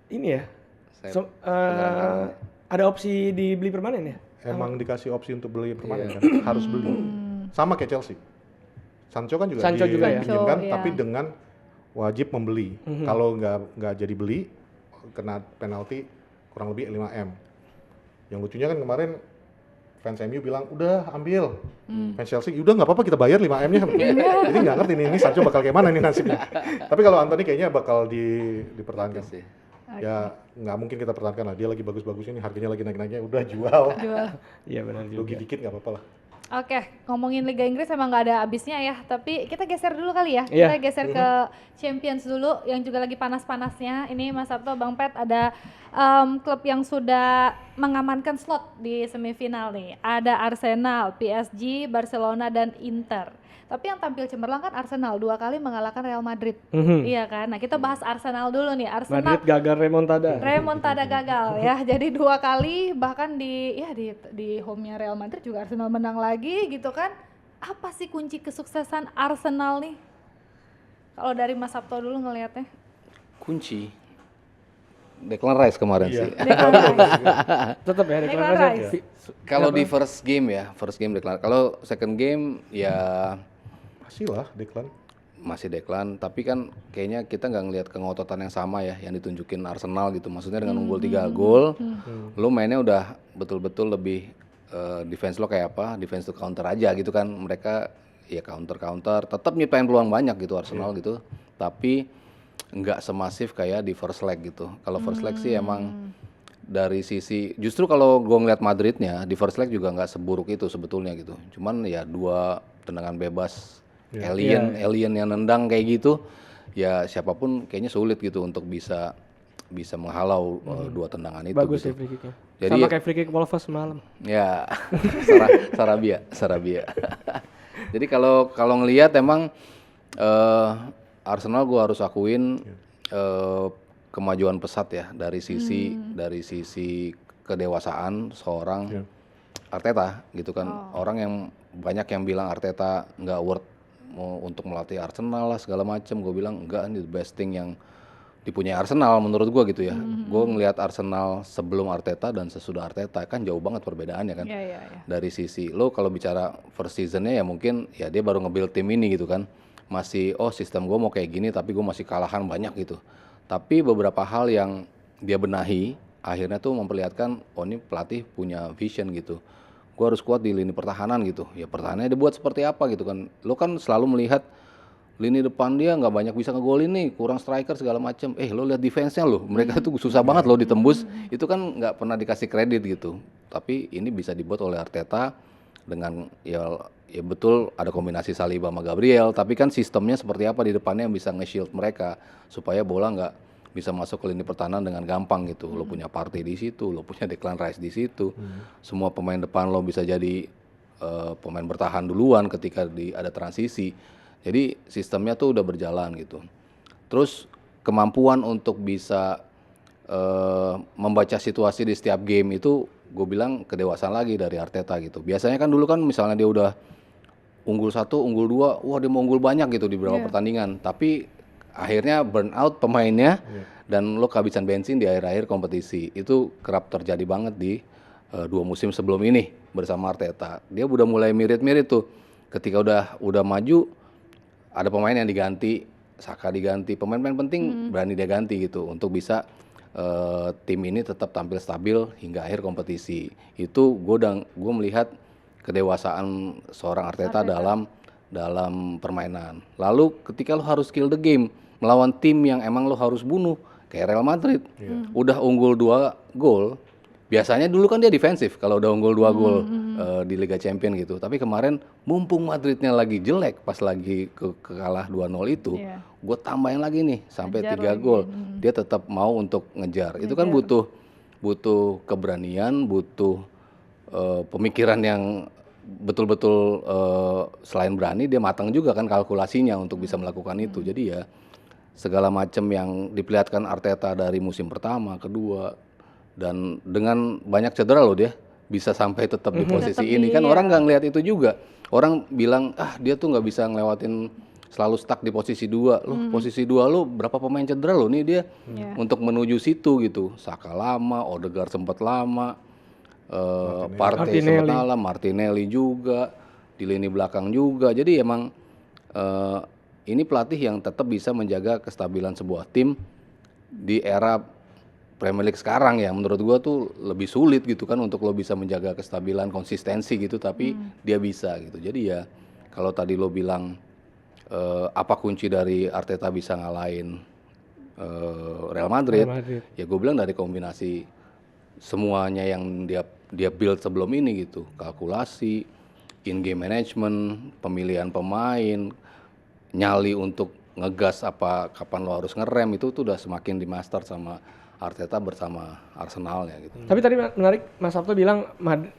ini ya. Saya Ada opsi dibeli permanen ya? Emang dikasih opsi untuk beli permanen kan, harus beli. Sama kayak Chelsea. Sancho kan juga Sancho juga ya? dipinjamkan, Sancho, tapi iya. dengan wajib membeli. Kalau nggak jadi beli, kena penalti kurang lebih 5M. Yang lucunya kan kemarin fans MU bilang, udah ambil. Fans Chelsea, udah nggak apa-apa kita bayar 5M-nya. Jadi nggak ngerti ini Sancho bakal kayak mana nih nasibnya. Tapi kalau Anthony kayaknya bakal dipertahankan. sih. Ya nggak mungkin kita pertahankan lah, dia lagi bagus-bagusnya nih, harganya lagi naik-naiknya, udah jual. Iya benar Rugi juga. dikit nggak apa-apa lah. Oke, ngomongin Liga Inggris emang nggak ada habisnya ya, tapi kita geser dulu kali ya. Iya. Kita geser ke Champions dulu yang juga lagi panas-panasnya. Ini Mas Sabto, Bang Pet, ada klub yang sudah mengamankan slot di semifinal nih. Ada Arsenal, PSG, Barcelona, dan Inter. Tapi yang tampil cemerlang kan Arsenal, 2 kali mengalahkan Real Madrid. Iya kan? Nah kita bahas Arsenal dulu nih. Arsenal Madrid gagal remontada. gagal ya. Jadi 2 kali bahkan di home-nya Real Madrid juga Arsenal menang lagi gitu kan. Apa sih kunci kesuksesan Arsenal nih? Kalau dari Mas Sabto dulu ngelihatnya. Kunci Declan Rice kemarin sih. Tetap ya Declan Rice. Kalau di first game Declan. Kalau second game ya Masih lah Declan. masih Declan, tapi kan kayaknya kita nggak ngelihat kengototan yang sama ya yang ditunjukin Arsenal gitu. Maksudnya dengan unggul 3 gol, lo mainnya udah betul-betul lebih defense lo kayak apa, defense to counter aja gitu kan. Mereka ya counter, tetap nyiptain peluang banyak gitu Arsenal gitu, tapi nggak semasif kayak di first leg gitu. Kalau first leg sih emang dari sisi, justru kalau gue ngeliat Madridnya di first leg juga nggak seburuk itu sebetulnya gitu. Cuman ya 2 tendangan bebas, alien yang nendang kayak gitu, ya siapapun kayaknya sulit gitu untuk bisa menghalau 2 tendangan itu. Bagus gitu. ya free kicknya. Jadi, sama kayak free kick Wolves semalam. Ya, Sarabia. Jadi kalau ngelihat emang Arsenal gue harus akuin kemajuan pesat ya dari sisi kedewasaan seorang Arteta gitu kan. Orang yang banyak yang bilang Arteta nggak worth mau untuk melatih Arsenal lah segala macem. Gue bilang enggak, ini the best thing yang dipunyai Arsenal menurut gue gitu ya. Gue ngelihat Arsenal sebelum Arteta dan sesudah Arteta kan jauh banget perbedaannya kan. Dari sisi lo kalau bicara first seasonnya ya mungkin ya dia baru nge-build tim ini gitu kan. Masih sistem gue mau kayak gini tapi gue masih kalahan banyak gitu. Tapi beberapa hal yang dia benahi akhirnya tuh memperlihatkan ini pelatih punya vision gitu. Gue harus kuat di lini pertahanan gitu. Ya pertahanannya dibuat seperti apa gitu kan. Lo kan selalu melihat lini depan dia nggak banyak bisa ngegolin nih, kurang striker segala macam. Lo lihat defense-nya lo, mereka tuh susah banget lo ditembus. Itu kan nggak pernah dikasih kredit gitu. Tapi ini bisa dibuat oleh Arteta dengan ya betul ada kombinasi Saliba sama Gabriel. Tapi kan sistemnya seperti apa di depannya yang bisa nge-shield mereka supaya bola nggak bisa masuk ke lini pertahanan dengan gampang gitu. Lo punya Partey di situ, lo punya Declan Rice di situ. Semua pemain depan lo bisa jadi pemain bertahan duluan ketika ada transisi. Jadi sistemnya tuh udah berjalan gitu. Terus kemampuan untuk bisa membaca situasi di setiap game itu gue bilang kedewasaan lagi dari Arteta gitu. Biasanya kan dulu kan misalnya dia udah unggul 1, unggul 2, wah dia mau unggul banyak gitu di beberapa pertandingan. Tapi akhirnya burn out pemainnya dan lo kehabisan bensin di akhir-akhir kompetisi. Itu kerap terjadi banget di 2 musim sebelum ini bersama Arteta. Dia udah mulai mirip-mirip tuh. Ketika udah maju ada pemain yang diganti, Saka diganti, pemain-pemain penting berani dia ganti gitu untuk bisa tim ini tetap tampil stabil hingga akhir kompetisi. Itu gue melihat kedewasaan seorang Arteta dalam permainan. Lalu ketika lo harus kill the game melawan tim yang emang lo harus bunuh kayak Real Madrid, udah unggul 2 gol. Biasanya dulu kan dia defensif kalau udah unggul 2 gol di Liga Champions gitu. Tapi kemarin mumpung Madridnya lagi jelek pas lagi kalah 2-0 itu, gue tambahin lagi nih sampai 3 gol. Dia tetap mau untuk ngejar. Itu kan butuh keberanian, butuh pemikiran yang betul-betul selain berani dia matang juga kan kalkulasinya untuk bisa melakukan itu. Jadi ya segala macam yang diperlihatkan Arteta dari musim pertama, kedua, dan dengan banyak cedera loh dia bisa sampai tetap di posisi ini kan orang nggak ngelihat itu juga. Orang bilang dia tuh nggak bisa ngelewatin selalu stuck di posisi 2. Loh posisi 2 lo berapa pemain cedera loh nih dia untuk menuju situ gitu. Saka lama, Odegaard sempat lama, Partey sempat lama, Martinelli juga di lini belakang juga. Jadi emang ini pelatih yang tetap bisa menjaga kestabilan sebuah tim di era Premier League sekarang ya. Menurut gua tuh lebih sulit gitu kan untuk lo bisa menjaga kestabilan, konsistensi gitu, tapi dia bisa gitu. Jadi ya kalau tadi lo bilang apa kunci dari Arteta bisa ngalahin Real Madrid, ya gue bilang dari kombinasi semuanya yang dia build sebelum ini gitu. Kalkulasi, in-game management, pemilihan pemain, nyali untuk ngegas kapan lo harus ngerem, itu tuh udah semakin dimaster sama Arteta bersama Arsenalnya gitu. Tapi tadi menarik Mas Sabto bilang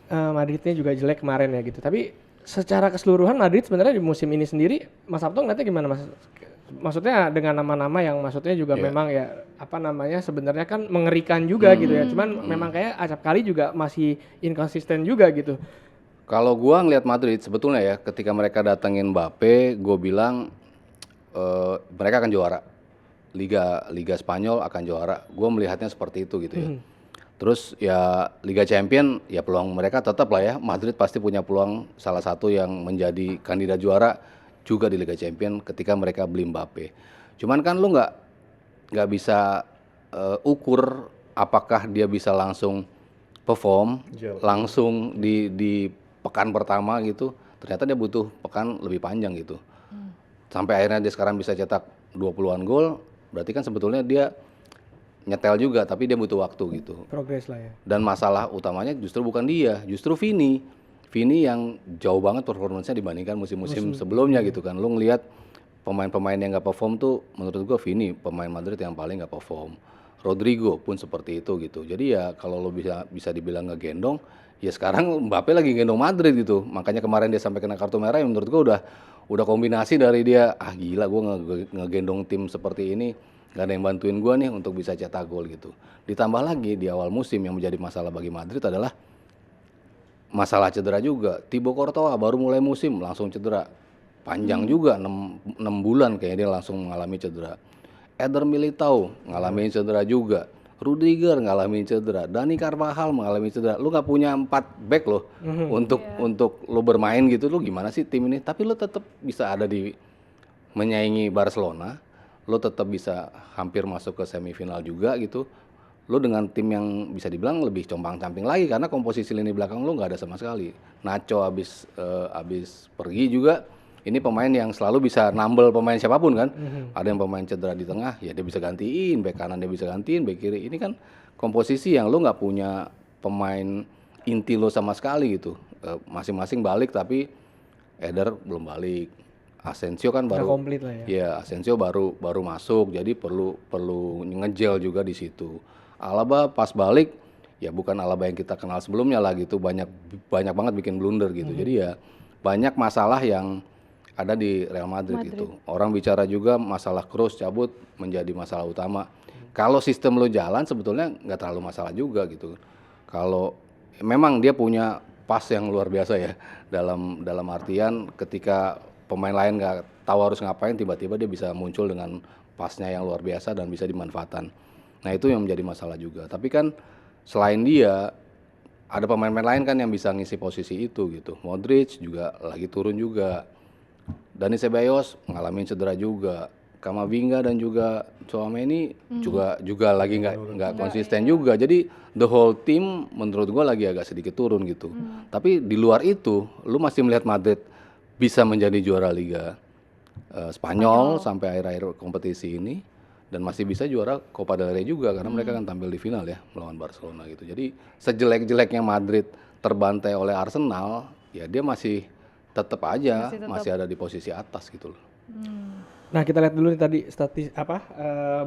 Madridnya juga jelek kemarin ya gitu. Tapi secara keseluruhan Madrid sebenarnya di musim ini sendiri Mas Sabto ngeliatnya gimana Mas? Maksudnya dengan nama-nama yang maksudnya juga memang ya apa namanya sebenarnya kan mengerikan juga gitu ya. Cuman memang kayak acap kali juga masih inkonsisten juga gitu. Kalau gua ngelihat Madrid sebetulnya ya ketika mereka datengin Mbappe, gue bilang mereka akan juara. Liga Spanyol akan juara. Gue melihatnya seperti itu gitu ya. Terus ya Liga Champion ya peluang mereka tetap lah ya. Madrid pasti punya peluang salah satu yang menjadi kandidat juara juga di Liga Champion ketika mereka beli Mbappe. Cuman kan lu nggak bisa ukur apakah dia bisa langsung perform langsung di pekan pertama gitu. Ternyata dia butuh pekan lebih panjang gitu. Sampai akhirnya dia sekarang bisa cetak 20-an gol. Berarti kan sebetulnya dia nyetel juga, tapi dia butuh waktu gitu. Progres lah ya. Dan masalah utamanya justru bukan dia, justru Vini. Vini yang jauh banget performanya dibandingkan musim-musim sebelumnya gitu kan. Lu ngelihat pemain-pemain yang nggak perform tuh, menurut gua Vini pemain Madrid yang paling nggak perform. Rodrigo pun seperti itu gitu. Jadi ya kalau lu bisa dibilang ngegendong, ya sekarang Mbappe lagi gendong Madrid gitu. Makanya kemarin dia sampai kena kartu merah, yang menurut gua udah kombinasi dari dia, gila gue ngegendong tim seperti ini, gak ada yang bantuin gue nih untuk bisa cetak gol gitu. Ditambah lagi di awal musim yang menjadi masalah bagi Madrid adalah masalah cedera juga. Thibaut Courtois baru mulai musim langsung cedera. panjang juga 6 bulan kayaknya dia langsung mengalami cedera. Eder Militao ngalamin cedera juga. Rudiger ngalamin cedera, Dani Carvajal mengalami cedera. Lu nggak punya 4 back loh untuk lu bermain gitu, lu gimana sih tim ini? Tapi lu tetap bisa ada di menyaingi Barcelona, lu tetap bisa hampir masuk ke semifinal juga gitu. Lu dengan tim yang bisa dibilang lebih compang-camping lagi karena komposisi lini belakang lu nggak ada sama sekali. Nacho abis pergi juga. Ini pemain yang selalu bisa nambel pemain siapapun kan. Ada yang pemain cedera di tengah, ya dia bisa gantiin, bek kanan dia bisa gantiin, bek kiri. Ini kan komposisi yang lu nggak punya pemain inti lo sama sekali gitu. Masing-masing balik tapi Eder belum balik. Asensio kan baru komplit lah ya. Ya, Asensio baru masuk, jadi perlu ngejel juga di situ. Alaba pas balik ya bukan Alaba yang kita kenal sebelumnya lah gitu, banyak banget bikin blunder gitu. Jadi ya banyak masalah yang ada di Real Madrid gitu. Orang bicara juga masalah Kroos cabut menjadi masalah utama. Kalau sistem lo jalan sebetulnya nggak terlalu masalah juga gitu. Kalau memang dia punya pas yang luar biasa ya dalam artian ketika pemain lain nggak tahu harus ngapain tiba-tiba dia bisa muncul dengan pasnya yang luar biasa dan bisa dimanfaatkan. Nah itu yang menjadi masalah juga. Tapi kan selain dia ada pemain-pemain lain kan yang bisa ngisi posisi itu gitu. Modric juga lagi turun juga. Dani Ceballos ngalamin cedera juga. Kamavinga dan juga Tchouaméni juga lagi nggak konsisten juga. Jadi the whole team menurut gua lagi agak sedikit turun gitu. Tapi di luar itu, lu masih melihat Madrid bisa menjadi juara Liga Spanyol sampai akhir-akhir kompetisi ini dan masih bisa juara Copa del Rey juga karena mereka kan tampil di final ya melawan Barcelona gitu. Jadi sejelek-jeleknya Madrid terbantai oleh Arsenal, ya dia masih tetap aja masih ada di posisi atas gitu loh. Nah, kita lihat dulu nih tadi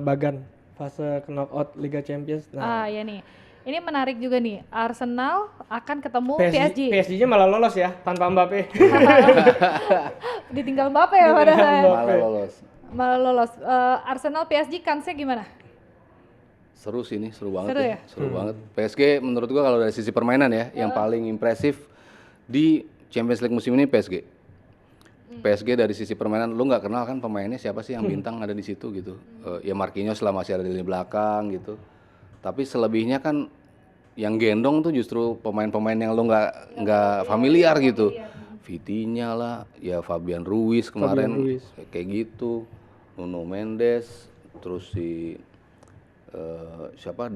bagan fase knockout Liga Champions. Nah, ya nih. Ini menarik juga nih. Arsenal akan ketemu PSG. PSG-nya malah lolos ya tanpa Mbappe. Ditinggal Mbappe ya padahal. Malah lolos. Arsenal PSG kansnya gimana? Seru sih ini, seru banget Seru ya? Seru banget. PSG menurut gua kalau dari sisi permainan ya, yang paling impresif di Champions League musim ini PSG. PSG dari sisi permainan, lu nggak kenal kan pemainnya siapa sih yang bintang ada di situ gitu. Ya Marquinhos lah masih ada di lini belakang gitu. Tapi selebihnya kan yang gendong tuh justru pemain-pemain yang lu nggak familiar gitu. Vitinha lah, ya Fabian Ruiz kemarin kayak gitu. Nuno Mendes, terus si siapa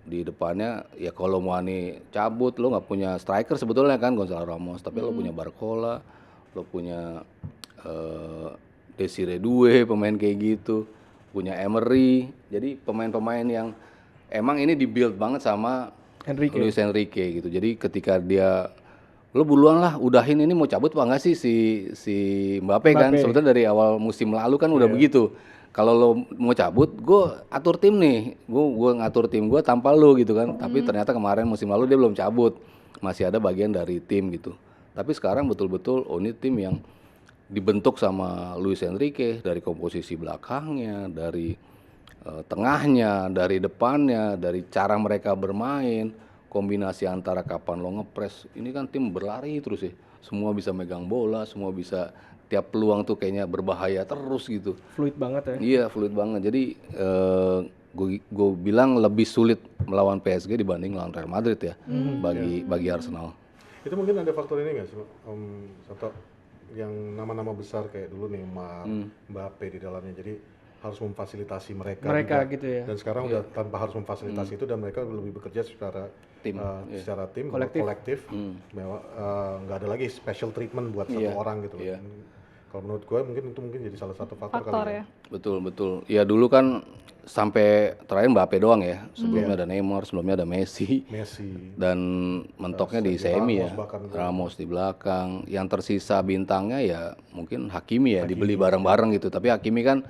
di depannya ya kalau Muani cabut lo nggak punya striker sebetulnya kan Gonzalo Ramos, tapi lo punya Barcola, lo punya Desire Doué pemain kayak gitu, punya Emery. Jadi pemain-pemain yang emang ini dibuild banget sama Luis Enrique gitu. Jadi ketika dia lo buruan lah udahin ini mau cabut apa enggak sih si Mbappe kan sebetulnya dari awal musim lalu kan udah begitu. Kalau lo mau cabut, gue atur tim nih, gue ngatur tim gue tanpa lo gitu kan. Tapi ternyata kemarin musim lalu dia belum cabut, masih ada bagian dari tim gitu. Tapi sekarang betul-betul ini tim yang dibentuk sama Luis Enrique dari komposisi belakangnya, dari tengahnya, dari depannya, dari cara mereka bermain, kombinasi antara kapan lo ngepres. Ini kan tim berlari terus ya, semua bisa megang bola, semua bisa. Tiap peluang tuh kayaknya berbahaya terus gitu. Fluid banget ya. Iya fluid banget. Jadi gue bilang lebih sulit melawan PSG dibanding melawan Real Madrid ya bagi Arsenal. Itu mungkin ada faktor ini nggak sih, Sabto? Yang nama-nama besar kayak dulu Neymar, Mbappe di dalamnya. Jadi harus memfasilitasi mereka juga. Gitu ya. Dan sekarang udah tanpa harus memfasilitasi itu dan mereka lebih bekerja secara tim, kolektif. Nggak ada lagi special treatment buat satu orang gitu. Kalau menurut gue mungkin jadi salah satu faktor kali ya. Betul. Ya dulu kan sampai terakhir Mbappe doang ya. Sebelumnya ada Neymar, sebelumnya ada Messi. Dan mentoknya di semi ya. Ramos di belakang. Yang tersisa bintangnya ya mungkin Hakimi ya, dibeli bareng-bareng gitu. Tapi Hakimi kan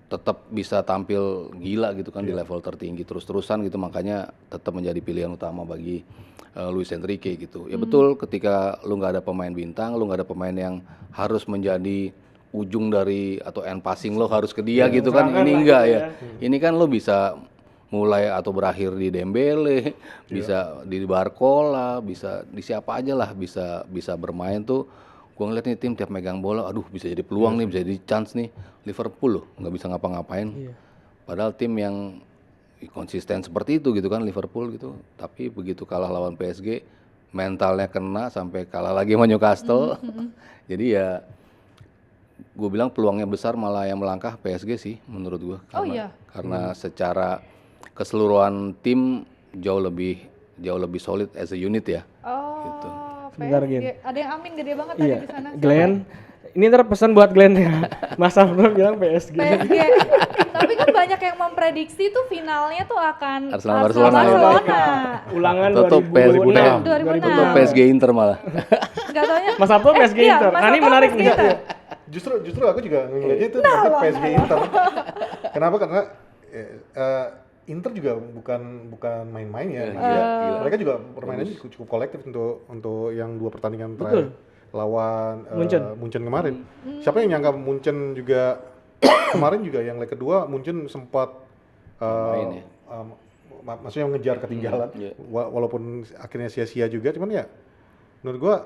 tetap bisa tampil gila gitu kan di level tertinggi terus-terusan gitu, makanya tetap menjadi pilihan utama bagi Luis Enrique gitu. Ya betul, ketika lu nggak ada pemain bintang, lu nggak ada pemain yang harus menjadi ujung dari atau end passing lo harus ke dia gitu kan. Ini enggak ya. Ini kan lo bisa mulai atau berakhir di Dembele, bisa di Barcola, bisa di siapa aja lah bisa bermain tuh. Gue ngeliat nih tim tiap megang bola, aduh bisa jadi peluang nih, bisa jadi chance nih. Liverpool loh, nggak bisa ngapa-ngapain. Padahal tim yang konsisten seperti itu gitu kan Liverpool gitu. Tapi begitu kalah lawan PSG, mentalnya kena sampai kalah lagi sama Newcastle. Jadi ya gue bilang peluangnya besar malah yang melangkah PSG sih menurut gue. Karena secara keseluruhan tim jauh lebih solid as a unit ya. Gitu. Sebentar, PSG. Gen. Ada yang amin gede banget Iya, tadi di sana. Glenn. Ini ntar pesan buat Glenn ya. Mas Afro bilang PSG. PSG. Tapi kan banyak yang memprediksi tuh finalnya tuh akan Arsenal Barcelona. Ulangan Toto 2006. 2006. Toto PSG Inter malah. Enggak taunya. Mas Afro PSG Inter. Nah, ini menarik nih. Justru aku juga ngeliatnya itu nanti PSG Inter. Kenapa? Karena Inter juga bukan main-main ya. Gila. Mereka juga permainannya cukup kolektif untuk yang 2 pertandingan terakhir lawan Munchen kemarin. Siapa yang nyangka Munchen juga kemarin juga yang leg kedua Munchen sempat maksudnya ngejar ketinggalan walaupun akhirnya sia-sia juga, cuman ya menurut gua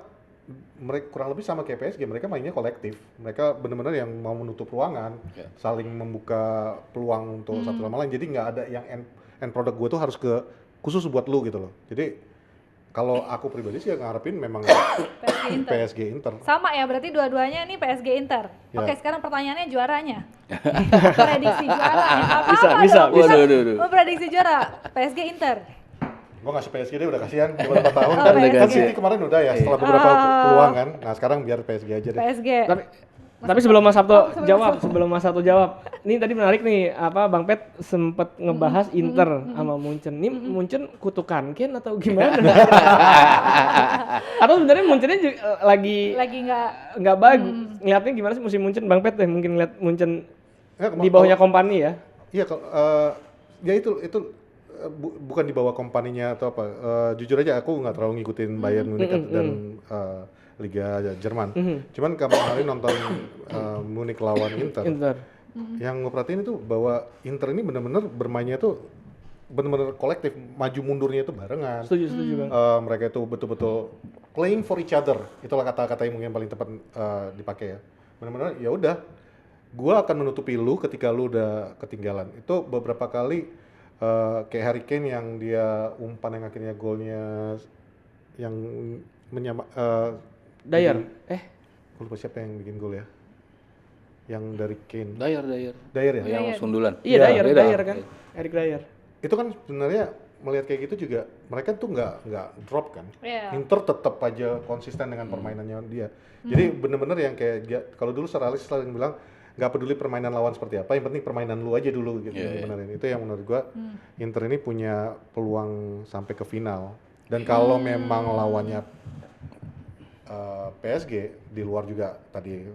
mereka kurang lebih sama kayak PSG, mereka mainnya kolektif, mereka benar-benar yang mau menutup ruangan, saling membuka peluang untuk satu sama lain, jadi nggak ada yang end product gue tuh harus khusus buat lu gitu loh. Jadi kalau aku pribadi sih ngarepin memang PSG Inter. Sama ya, berarti dua-duanya nih PSG Inter. Ya. Oke, sekarang pertanyaannya juaranya. Prediksi juara. Bisa. Memprediksi juara PSG Inter. Gue ngasih PSG deh, udah kasihan, cuma 4 tahun. PSG. Kan City kemarin udah ya, setelah beberapa peluang kan. Nah sekarang biar PSG aja deh. PSG. Tapi sebelum Mas Sabto jawab, ini tadi menarik nih, Bang Pet sempet ngebahas Inter sama Munchen. Ini Munchen kutukan Ken atau gimana? Atau sebenarnya Munchennya lagi nggak bagus. Ngeliatnya gimana sih musim Munchen? Bang Pet deh mungkin ngeliat Munchen di bawahnya Kompany ya? Iya, ya itu bukan di bawah kompaninya atau apa. Jujur aja aku nggak terlalu ngikutin Bayern Munich dan Liga Jerman. Cuman kemarin nonton Munich lawan Inter. Yang gue perhatiin itu bahwa Inter ini benar-benar bermainnya tuh benar-benar kolektif, maju mundurnya itu barengan. Setuju Bang. Mereka itu betul-betul playing for each other. Itulah kata-kata yang mungkin paling tepat dipakai ya. Benar-benar ya udah, gua akan menutupi lu ketika lu udah ketinggalan. Itu beberapa kali kayak Harry Kane yang dia umpan yang akhirnya golnya yang Dyer. Aku lupa siapa yang bikin gol ya. Yang dari Kane. Dyer ya? Yang sundulan. Iya, Dyer kan. Eric Dyer. Itu kan sebenarnya melihat kayak gitu juga mereka tuh nggak drop kan. Inter tetap aja konsisten dengan permainannya dia. Jadi bener-bener yang kayak kalau dulu Sir Alex selalu bilang nggak peduli permainan lawan seperti apa, yang penting permainan lu aja dulu gitu. Benerin. Itu yang menurut gua Inter ini punya peluang sampai ke final. Dan kalau memang lawannya PSG di luar juga tadi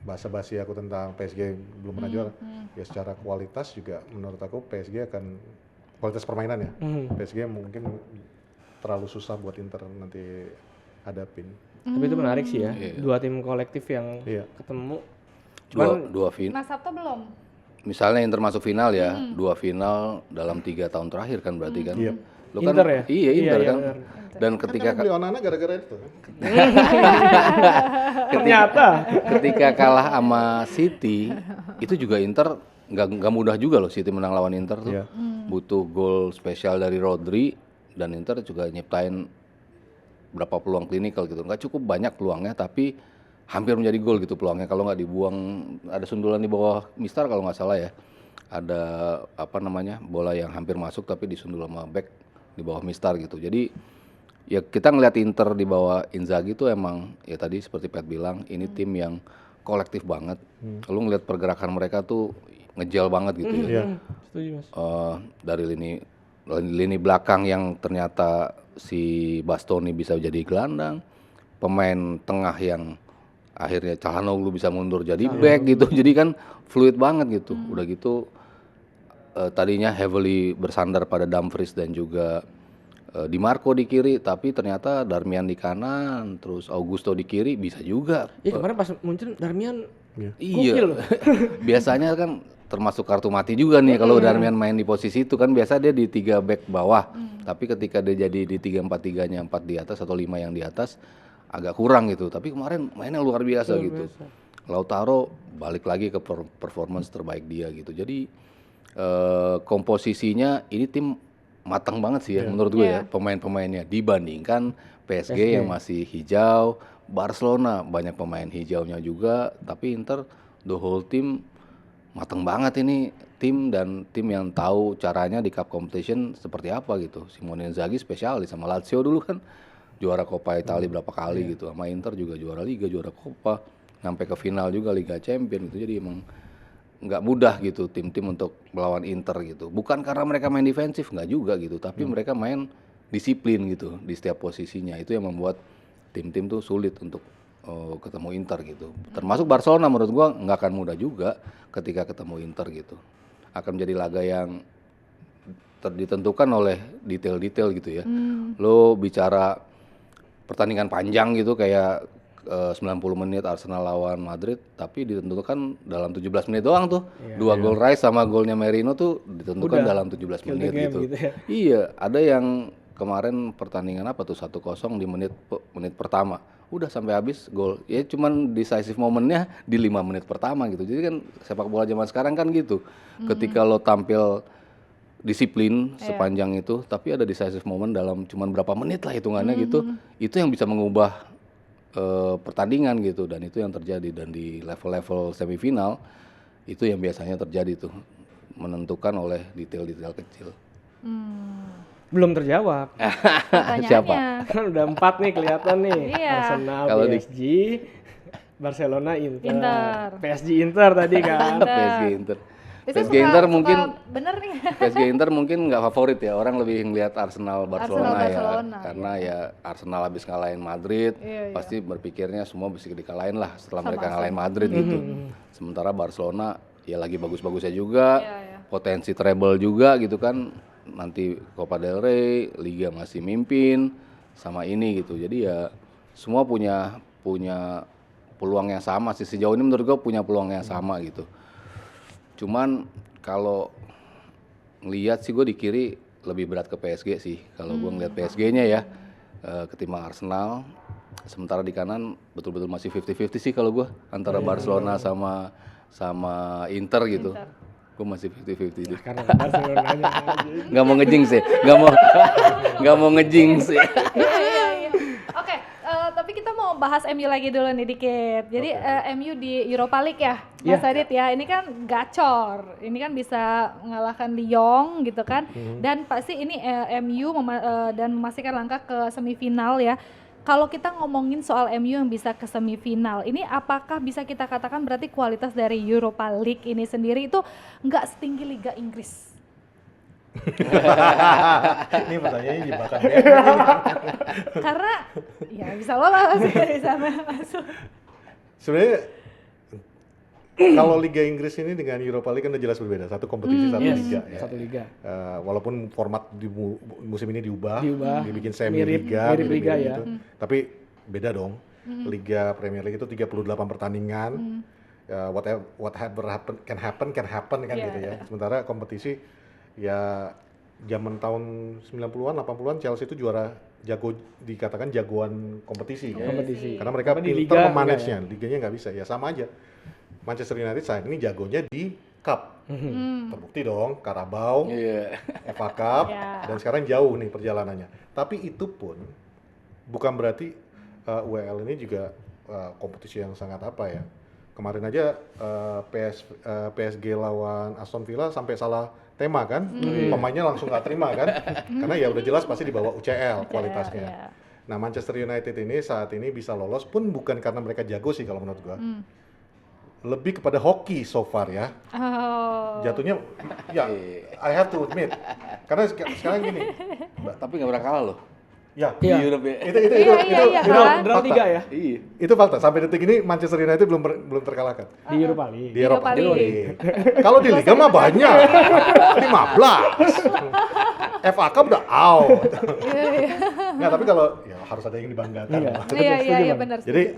basa-basi aku tentang PSG belum pernah juara. Ya secara kualitas juga menurut aku PSG akan kualitas permainan ya. PSG mungkin terlalu susah buat Inter nanti hadapin. Tapi itu menarik sih ya. Dua tim kolektif yang ketemu. Dua final. Mas Sabto belum? Misalnya Inter masuk final ya, 2 final dalam 3 tahun terakhir kan berarti kan. Lu kan Inter ya? Iya, Inter kan. Benar. Dan ketika beli Onana gara-gara itu. ketika kalah sama City, itu juga Inter nggak mudah juga loh City menang lawan Inter tuh. Butuh gol spesial dari Rodri dan Inter juga nyiptain berapa peluang klinikal gitu. Nggak cukup banyak peluangnya tapi hampir menjadi gol gitu peluangnya kalau nggak dibuang. Ada sundulan di bawah Mistar kalau nggak salah ya. Ada bola yang hampir masuk tapi disundul sama back di bawah Mistar gitu. Jadi ya kita ngelihat Inter di bawah Inzaghi itu emang ya tadi seperti Pat bilang ini tim yang kolektif banget. Lu ngelihat pergerakan mereka tuh ngejel banget gitu ya. Setuju Mas. Dari lini belakang yang ternyata si Bastoni bisa jadi gelandang, pemain tengah yang akhirnya Calhanoglu bisa mundur jadi back gitu. Jadi kan fluid banget gitu. Udah gitu tadinya heavily bersandar pada Dumfries dan juga Di Marco di kiri, tapi ternyata Darmian di kanan, terus Augusto di kiri bisa juga. Iya kemarin pas muncul Darmian Iya. Biasanya kan termasuk kartu mati juga nih kalau Darmian main di posisi itu kan biasa dia di 3 back bawah. Tapi ketika dia jadi di 3-4-3-nya 4 di atas atau 5 yang di atas agak kurang gitu. Tapi kemarin mainnya luar biasa gitu. Lautaro balik lagi ke performance terbaik dia gitu. Jadi komposisinya ini tim matang banget sih ya menurut gue ya pemain-pemainnya dibandingkan PSG yang masih hijau, Barcelona banyak pemain hijaunya juga, tapi Inter the whole team matang banget ini tim dan tim yang tahu caranya di cup competition seperti apa gitu. Simone Inzaghi spesialis sama Lazio dulu kan juara Coppa Italia berapa kali gitu, sama Inter juga juara Liga, juara Coppa, sampai ke final juga Liga Champions gitu. Jadi emang nggak mudah gitu tim-tim untuk melawan Inter gitu. Bukan karena mereka main defensif, nggak juga gitu, tapi mereka main disiplin gitu di setiap posisinya. Itu yang membuat tim-tim tuh sulit untuk ketemu Inter gitu. Termasuk Barcelona menurut gua nggak akan mudah juga ketika ketemu Inter gitu. Akan menjadi laga yang ditentukan oleh detail-detail gitu ya. Lo bicara pertandingan panjang gitu kayak 90 menit Arsenal lawan Madrid, tapi ditentukan dalam 17 menit doang tuh. Dua gol Rice sama golnya Merino tuh ditentukan dalam 17 menit gitu. Iya, ada yang kemarin pertandingan apa tuh 1-0 di menit pertama. Udah sampai habis gol. Ya cuman decisive momennya di 5 menit pertama gitu. Jadi kan sepak bola zaman sekarang kan gitu. Ketika lo tampil disiplin sepanjang itu, tapi ada decisive moment dalam cuman berapa menit lah hitungannya gitu. Itu yang bisa mengubah pertandingan gitu, dan itu yang terjadi. Dan di level-level semifinal itu yang biasanya terjadi tuh, menentukan oleh detail-detail kecil. Belum terjawab. Siapa? Kan udah 4 nih kelihatan nih. Arsenal, Kalau PSG, Barcelona, Inter. PSG Inter tadi kan. PSG Inter. Itu PSG Inter mungkin bener nih. PSG Inter mungkin nggak favorit ya, orang lebih ngelihat Arsenal Barcelona ya, karena ya Arsenal habis ngalahin Madrid, pasti berpikirnya semua bisa dikalahin lah setelah mereka ngalahin Madrid gitu. Sementara Barcelona ya lagi bagus-bagusnya juga, potensi treble juga gitu kan, nanti Copa del Rey, Liga masih mimpin sama ini gitu. Jadi ya semua punya peluang yang sama sih, sejauh ini menurut gue punya peluang yang sama gitu. Cuman kalau ngelihat sih gue di kiri lebih berat ke PSG sih. Kalau gue ngelihat PSG-nya ya ketimbang Arsenal. Sementara di kanan betul-betul masih 50-50 sih kalau gue antara Barcelona sama Inter gitu. Gue masih 50-50 sih. Karena Barcelonanya Nggak mau ngejing sih, nggak mau ngejing sih. Oke, tapi kita mau bahas MU lagi dulu nih dikit. Jadi MU di Europa League ya, Mas Adit ya. Ini kan gacor. Ini kan bisa mengalahkan Lyon gitu kan. Dan pasti ini MU dan memastikan langkah ke semifinal ya. Kalau kita ngomongin soal MU yang bisa ke semifinal, ini apakah bisa kita katakan berarti kualitas dari Europa League ini sendiri itu nggak setinggi Liga Inggris? Ini pertanyaannya jebakan. Karena ya bisa lolos dari sana masuk. Sebenarnya kalau Liga Inggris ini dengan Europa League kan udah jelas berbeda. Satu kompetisi, satu liga. Ya. Satu liga. Walaupun format di musim ini diubah, dibikin semi Mirip liga, liga ya. gitu. Tapi beda dong. Liga Premier League itu 38 pertandingan. Whatever can happen kan gitu ya. Sementara kompetisi ya zaman tahun 90-an, 80-an Chelsea itu juara dikatakan jagoan kompetisi kan. Karena mereka pintar memanage-nya, liganya nggak bisa. Ya sama aja. Manchester United saat ini jagonya di Cup. Terbukti dong, Carabao, FA Cup, dan sekarang jauh nih perjalanannya. Tapi itu pun bukan berarti UEL ini juga kompetisi yang sangat apa ya. Kemarin aja PSG lawan Aston Villa sampai salah tema kan, pemainnya langsung nggak terima kan, karena ya udah jelas pasti di bawah UCL kualitasnya. Nah Manchester United ini saat ini bisa lolos pun bukan karena mereka jago sih kalau menurut gua. Lebih kepada hoki so far ya. Jatuhnya ya I have to admit. Karena sekarang gini. Tapi nggak pernah kalah loh. Ya, di Europe ya. Itu draw 3 ya. Iya. Itu fakta. Sampai detik ini Manchester United belum terkalahkan. Di Europa League. Di Europa League. Kalau di Liga mah banyak. 15. FA Cup udah out. Nggak, tapi kalau ya harus ada yang dibanggakan. Iya benar. Jadi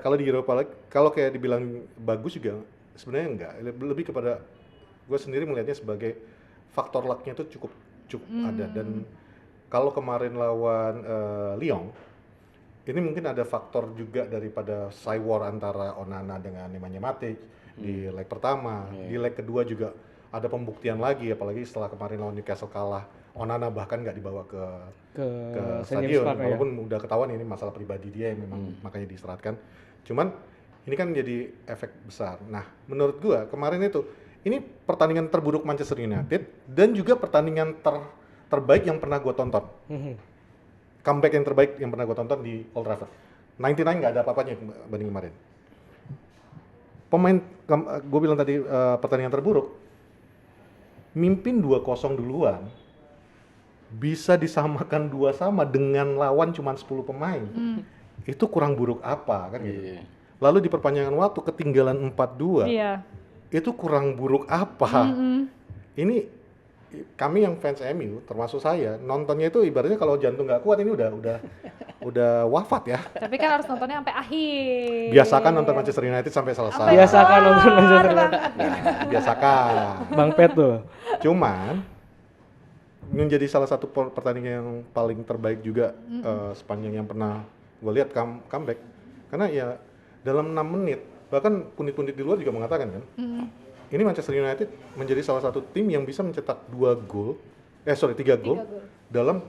kalau di Europa League, kalau kayak dibilang bagus juga sebenarnya enggak. Lebih kepada gue sendiri melihatnya sebagai faktor luck-nya itu cukup ada. Dan kalau kemarin lawan Lyon, ini mungkin ada faktor juga daripada side war antara Onana dengan Nemanja Matic di leg pertama, di leg kedua juga ada pembuktian lagi, apalagi setelah kemarin lawan Newcastle kalah, Onana bahkan nggak dibawa ke stadion, walaupun udah ketahuan ini masalah pribadi dia yang memang makanya diistirahatkan. Cuman ini kan jadi efek besar. Nah, menurut gua kemarin itu ini pertandingan terburuk Manchester United dan juga pertandingan terbaik yang pernah gua tonton. Comeback yang terbaik yang pernah gue tonton di Old Trafford. 99 nggak ada apa-apanya banding kemarin. Gue bilang tadi pertandingan terburuk, mimpin 2-0 duluan, bisa disamakan 2-2 dengan lawan cuma 10 pemain. Itu kurang buruk apa kan gitu. Lalu di perpanjangan waktu ketinggalan 4-2, itu kurang buruk apa. Ini kami yang fans MU, termasuk saya, nontonnya itu ibaratnya kalau jantung nggak kuat ini udah wafat ya. Tapi kan harus nontonnya sampai akhir. Biasakan nonton Manchester United sampai selesai. Biasakan nonton Manchester United. Biasakan. Bang Pet tuh. Cuman menjadi salah satu pertandingan yang paling terbaik juga sepanjang yang pernah gue lihat comeback. Karena ya dalam 6 menit, bahkan pundit-pundit di luar juga mengatakan kan, ini Manchester United menjadi salah satu tim yang bisa mencetak 3 gol dalam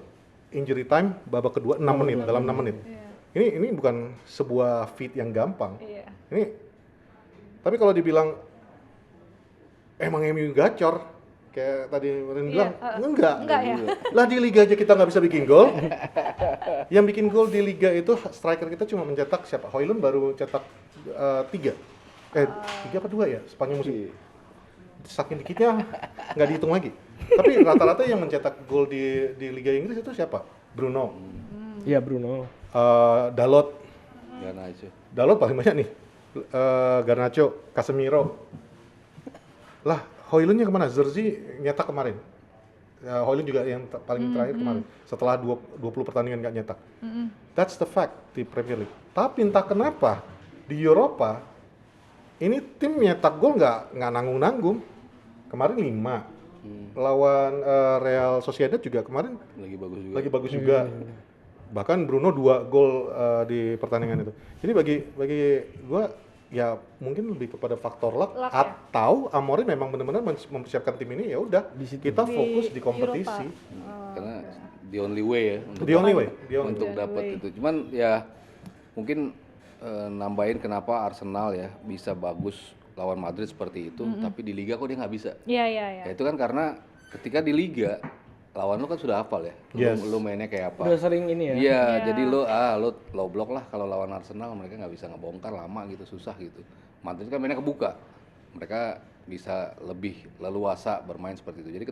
injury time babak kedua 6 menit, dalam 6 menit. Ini bukan sebuah feat yang gampang. Ini tapi kalau dibilang emang MU gacor kayak tadi Ren bilang, enggak ya. Lah di liga aja kita nggak bisa bikin gol. Yang bikin gol di liga itu striker kita cuma mencetak siapa? Højlund baru cetak 3 apa 2 ya sepanjang musim. Saking dikitnya nggak dihitung lagi. Tapi rata-rata yang mencetak gol di Liga Inggris itu siapa? Bruno. Iya Bruno. Dalot. Garnacho Paling banyak nih. Garnacho, Casemiro. Lah, Højlundnya kemana? Zerzi nyetak kemarin. Højlund juga yang paling terakhir kemarin. Setelah 20 pertandingan nggak nyetak. That's the fact di Premier League. Tapi entah kenapa di Eropa ini tim nyetak gol nggak nanggung-nanggung. Kemarin 5. Lawan Real Sociedad juga kemarin lagi bagus juga. Bahkan Bruno 2 gol di pertandingan itu. Jadi bagi gua ya mungkin lebih kepada faktor luck atau Amorim memang benar-benar mempersiapkan tim ini ya udah kita fokus di kompetisi. Karena the only way ya untuk dapat itu. Cuman ya mungkin nambahin kenapa Arsenal ya bisa bagus lawan Madrid seperti itu, tapi di Liga kok dia nggak bisa. Iya. Ya itu kan karena ketika di Liga lawan lu kan sudah hafal ya, lu mainnya kayak apa. Udah sering ini ya. Iya, jadi lu low block lah kalau lawan Arsenal, mereka nggak bisa ngebongkar lama gitu, susah gitu. Madrid kan mainnya kebuka, mereka bisa lebih leluasa bermain seperti itu. Jadi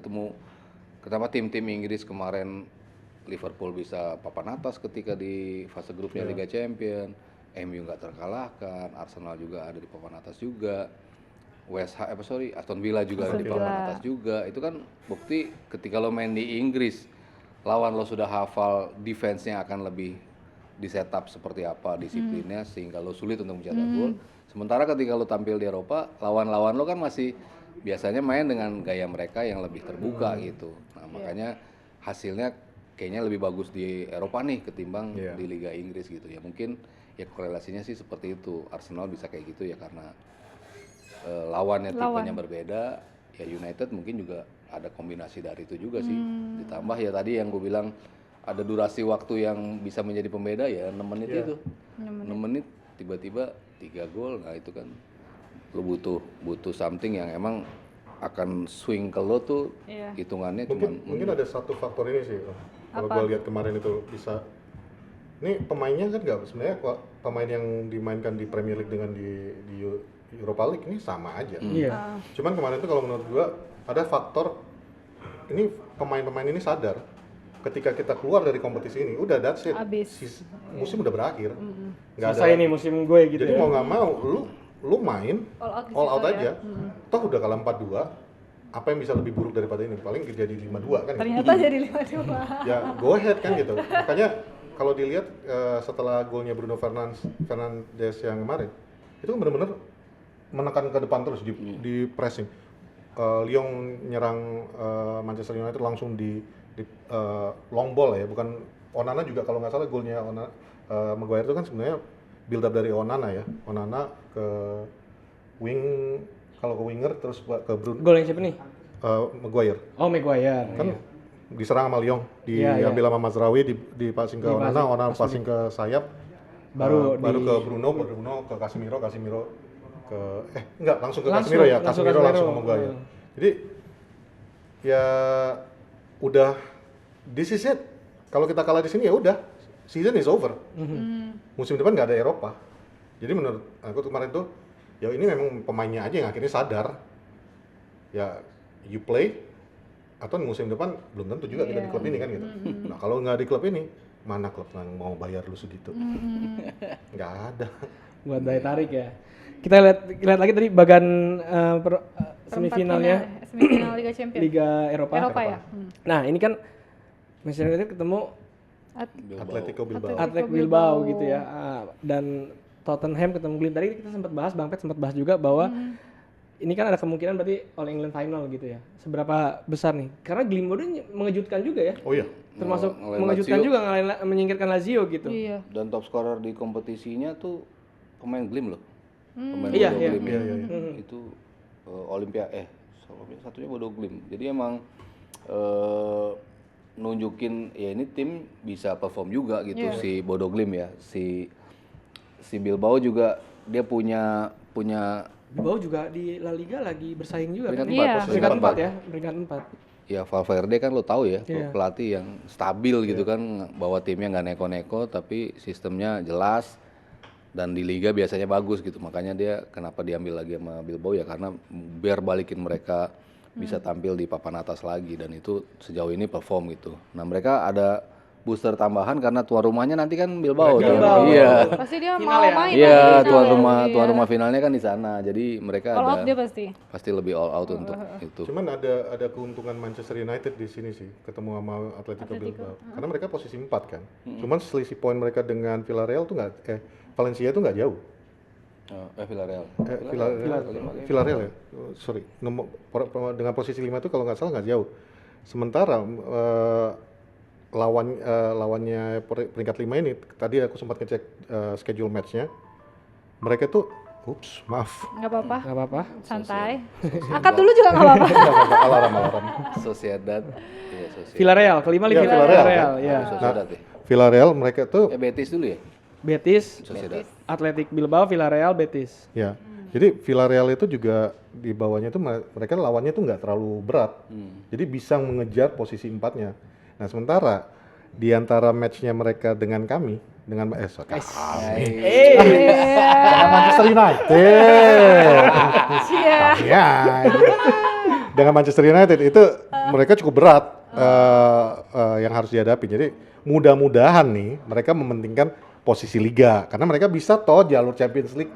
kenapa tim-tim Inggris kemarin Liverpool bisa papan atas ketika di fase grupnya Liga Champion, MU nggak terkalahkan, Arsenal juga ada di papan atas juga, Aston Villa juga ada di papan atas juga. Itu kan bukti ketika lo main di Inggris, lawan lo sudah hafal defense-nya akan lebih di setup seperti apa disiplinnya sehingga lo sulit untuk mencetak gol. Sementara ketika lo tampil di Eropa, lawan-lawan lo kan masih biasanya main dengan gaya mereka yang lebih terbuka gitu. Nah makanya hasilnya kayaknya lebih bagus di Eropa nih ketimbang di Liga Inggris gitu ya. Mungkin ya korelasinya sih seperti itu. Arsenal bisa kayak gitu ya karena lawannya tipenya berbeda. Ya United mungkin juga ada kombinasi dari itu juga sih. Ditambah ya tadi yang gue bilang ada durasi waktu yang bisa menjadi pembeda ya 6 menit itu. 6 menit tiba-tiba 3 gol. Nah itu kan lo butuh something yang emang akan swing ke lo tuh hitungannya mungkin ada satu faktor ini sih. Kalau gue lihat kemarin itu bisa ini pemainnya kan nggak sebenarnya pemain yang dimainkan di Premier League dengan di Europa League ini sama aja. Cuman kemarin itu kalau menurut gua ada faktor ini pemain-pemain ini sadar ketika kita keluar dari kompetisi ini udah that's it. Musim udah berakhir. Selesai nih musim gue gitu. Jadi mau nggak mau lu main all out aja. Toh udah kalah 4-2. Apa yang bisa lebih buruk daripada ini? Paling jadi 5-2 kan. Ternyata jadi 5-2. Ya go ahead kan gitu. Makanya kalau dilihat setelah golnya Bruno Fernandes yang kemarin itu benar-benar menekan ke depan terus di pressing. Lyon nyerang Manchester United langsung di long ball ya, bukan Onana juga kalau nggak salah golnya Maguire itu kan sebenarnya build up dari Onana ya. Onana ke wing, kalau ke winger terus ke Bruno. Gol yang siapa nih? Maguire. Oh, Maguire. Kan iya. diserang sama Lyon, diambil sama Mazraoui, passing ke Onana, Onana passing ke sayap. Baru ke Bruno ke Casemiro ke enggak langsung ke Casemiro ya, Casemiro langsung ke Maguire. Jadi ya udah, this is it. Kalau kita kalah di sini ya udah, season is over. Musim depan nggak ada Eropa. Jadi menurut aku kemarin tuh, ya ini memang pemainnya aja yang akhirnya sadar. Ya you play, atau musim depan belum tentu juga kita di klub ini kan gitu. Nah kalau nggak di klub ini, mana klub yang mau bayar lu segitu? Nggak ada. Buat daya tarik ya. Kita lihat lagi tadi bagian semifinalnya semifinal Liga Champions. Liga Eropa. Ya. Nah, ini kan Manchester United ketemu Atletico Bilbao. Atletico Bilbao gitu ya. Dan Tottenham ketemu Glim. Tadi kita sempat bahas, Bang Pet sempat bahas juga bahwa ini kan ada kemungkinan berarti All England final gitu ya. Seberapa besar nih? Karena Glim Boden mengejutkan juga ya. Oh iya. Termasuk Ngalahin mengejutkan Lazio. juga menyingkirkan Lazio gitu. Iya. Dan top scorer di kompetisinya tuh pemain Glim loh. Pemain Iya, Bodo iya. Glimt ya. Iya. Itu Olympia satunya Bodo Glimt. Jadi emang nunjukin ya ini tim bisa perform juga gitu si Bodo Glimt ya. Si Bilbao juga dia punya Bilbao juga di La Liga lagi bersaing juga peringkat kan? 4, Iya. posisi Peringkat 4 keempat. ya, peringkat 4. Ya Valverde kan lo tahu ya, Iya. pelatih yang stabil gitu kan, bawa timnya nggak neko-neko tapi sistemnya jelas dan di liga biasanya bagus gitu. Makanya dia kenapa diambil lagi sama Bilbao ya karena biar balikin mereka bisa tampil di papan atas lagi dan itu sejauh ini perform gitu. Nah, mereka ada booster tambahan karena tuan rumahnya nanti kan Bilbao. tuh. Iya. Pasti dia Final mau ya? main. Iya, nanti tuan final. rumah Iya. tuan rumah finalnya kan di sana. Jadi mereka All out ada dia pasti. pasti lebih all out untuk itu. Cuman ada keuntungan Manchester United di sini sih, ketemu sama Atletico Bilbao. Karena mereka posisi 4 kan. Cuman selisih poin mereka dengan Villarreal tuh Valencia itu nggak jauh. Villarreal. Villarreal ya. Sorry. Dengan posisi 5 itu kalau nggak salah nggak jauh. Sementara lawannya peringkat 5 ini, tadi aku sempat ngecek schedule match-nya. Mereka tuh, maaf. Nggak apa-apa. Nggak apa-apa. Santai. Angkat dulu juga nggak apa-apa. Alarm. Sociedad. Iya, Sociedad. Villarreal, kelima lagi Iya, Villarreal, Villarreal, kan? ya. Sociedad ya. Villarreal mereka tuh, Betis dulu ya? Betis, Sociedad. Athletic Bilbao, Villarreal, Betis. ya. Jadi Villarreal itu juga di bawahnya itu mereka lawannya tuh nggak terlalu berat. Jadi bisa mengejar posisi 4-nya. Nah sementara di antara matchnya mereka dengan kami, dengan dengan Manchester United, ya, dengan Manchester United itu mereka cukup berat yang harus dihadapi. Jadi mudah-mudahan nih mereka mementingkan posisi liga karena mereka bisa toh jalur Champions League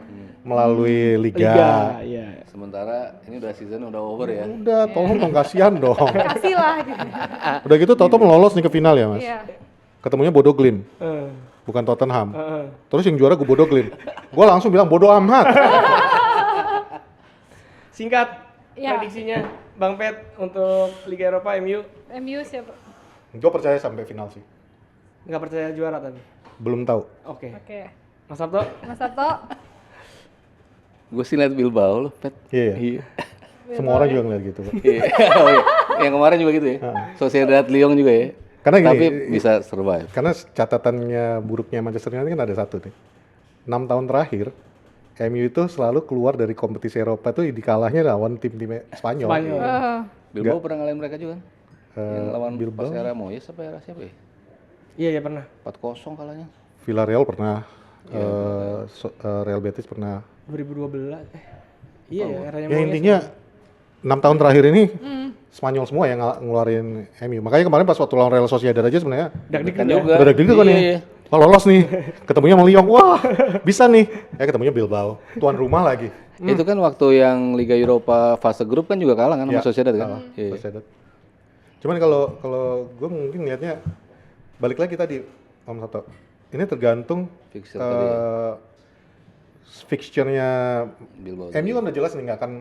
melalui liga. Iya. Sementara ini udah season udah over ya. Udah, tolong dong, kasihan dong. Kasih lah gitu. Udah gitu Toto lolos nih ke final ya mas. Iya. Ketemunya Bodo Glimt, bukan Tottenham. Terus yang juara gue Bodo Glimt. Gue langsung bilang bodo amat. Singkat Ya. prediksinya Bang Pet untuk Liga Eropa MU MU siapa? Gue percaya sampai final sih. nggak percaya juara tadi. Belum tahu. Oke. Oke. Mas Sabto, Mas Sabto. Gue sih liat Bilbao loh, Pet. Iya. Semua orang juga ngeliat gitu. Pak. Iya. Oh, iya. Yang kemarin juga gitu ya. Sociedad Lyon juga ya. Karena gini, Tapi bisa survive. Karena catatannya buruknya Manchester United kan ada satu nih. 6 tahun terakhir, MU itu selalu keluar dari kompetisi Eropa tuh dikalahnya lawan tim-tim Spanyol. Spanyol. Bilbao pernah ngalahin mereka juga kan? Yang lawan Bilbao. pas era Moyes apa era siapa ya? Iya pernah. 4-0 kalahnya. Villarreal pernah, Real Betis pernah. 2012. Iya ya, eranya Ya Moyes. intinya 6 tahun terakhir ini Spanyol semua yang ngeluarin MU. Makanya kemarin pas waktu lawan Real Sociedad aja sebenarnya Deg-degan juga. udah deg-degan kan Iya, nih. iya. Wah lolos nih, ketemunya sama Lyon, wah bisa nih. Ketemunya Bilbao, tuan rumah lagi. Itu kan waktu yang Liga Eropa fase grup kan juga kalah kan Ya, sama Sociedad kan? kalah, Iya. Sociedad. Cuman kalau gue mungkin lihatnya balik lagi tadi Om Sato. Ini tergantung Fixture tadi ya. fixture-nya Bilbao. MU kan udah jelas nih nggak akan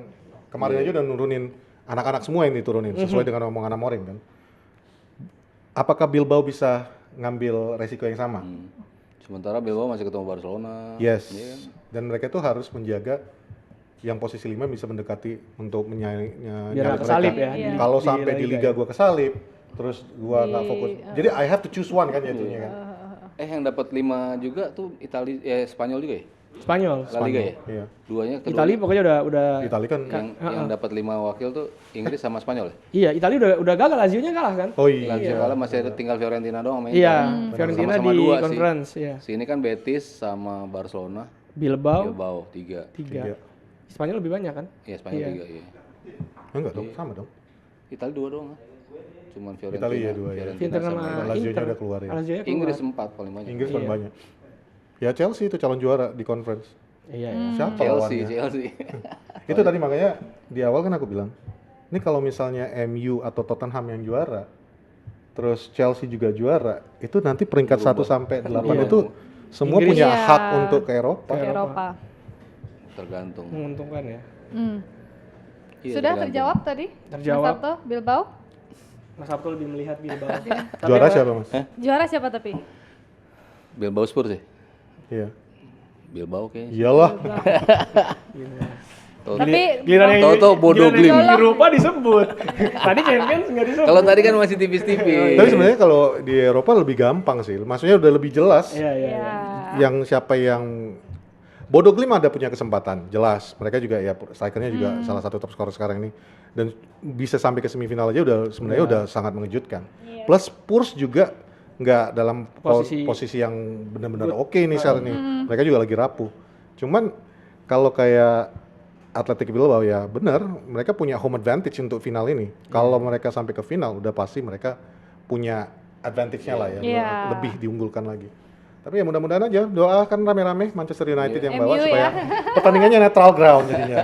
kemarin aja udah nurunin anak-anak semua yang diturunin sesuai dengan omongan Amorim kan. Apakah Bilbao bisa ngambil resiko yang sama? Sementara Bilbao masih ketemu Barcelona. Yes. Iya kan? Dan mereka tuh harus menjaga yang posisi 5 bisa mendekati untuk Biar nyalip nggak kesalip ya. Iya. Kalau di sampai di La liga ya. gua kesalip, terus gua nggak fokus. Jadi I have to choose one kan jatuhnya kan. Yang dapat 5 juga tuh Spanyol juga ya? Spanyol. La Liga ya? Iya. Duanya kedua. Itali pokoknya udah Italia kan. Yang dapat 5 wakil tuh Inggris sama Spanyol ya? iya, Itali udah gagal, Lazio-nya kalah kan? Oh iya. Lazio kalah masih ada tinggal Fiorentina doang sama Inter. Iya, Fiorentina Sama-sama di dua sih. conference ya. Sini kan Betis sama Barcelona, Bilbao Bilbao 3. 3. Spanyol lebih banyak kan? Iya, Spanyol Iya. 3 iya. Enggak dong, sama dong. Italia 2 doang kan? Cuman Fiorentina. Italia ya 2 ya. Inter sama Lazio-nya Inter. udah keluar ya. Lazio-nya keluar. Inggris 4 paling banyak. Inggris paling banyak. Ya Chelsea itu calon juara di conference. Iya, Siapa Chelsea. lawannya? Itu tadi makanya di awal kan aku bilang, ini kalau misalnya MU atau Tottenham yang juara, terus Chelsea juga juara, itu nanti peringkat 1 sampai 8 Iya. itu semua Inggris. punya Iya. hak untuk ke Eropa. Ke Eropa. Tergantung. menguntungkan ya. Hmm. Iya, Sudah tergantung. terjawab tadi? Terjawab. Mas Sabto, Bilbao. Mas Sabtu lebih melihat Bilbao. Juara siapa mas? Juara siapa tapi? Bilbao Spurs ya? Iya. Bilbao kayaknya. Iyalah. Tapi Giliran yang Toto Bodo giliran yang Glimt. di Eropa disebut. Tadi Champions nggak disebut. Kalau tadi kan masih tipis-tipis. Tapi sebenarnya kalau di Eropa lebih gampang sih. Maksudnya udah lebih jelas. Iya, iya. ya. Yang siapa yang Bodo Glimt ada punya kesempatan, jelas. Mereka juga ya strikernya juga salah satu top scorer sekarang ini. Dan bisa sampai ke semifinal aja udah sebenarnya udah sangat mengejutkan. Plus Spurs juga nggak dalam posisi yang benar-benar oke nih saat ini. Mereka juga lagi rapuh. Cuman kalau kayak Athletic Bilbao ya benar, mereka punya home advantage untuk final ini. Kalau mereka sampai ke final udah pasti mereka punya advantage-nya lah ya, Iya. lebih diunggulkan lagi. Tapi ya mudah-mudahan aja, doakan rame-rame Manchester United yang bawa MU supaya ya. pertandingannya neutral ground jadinya.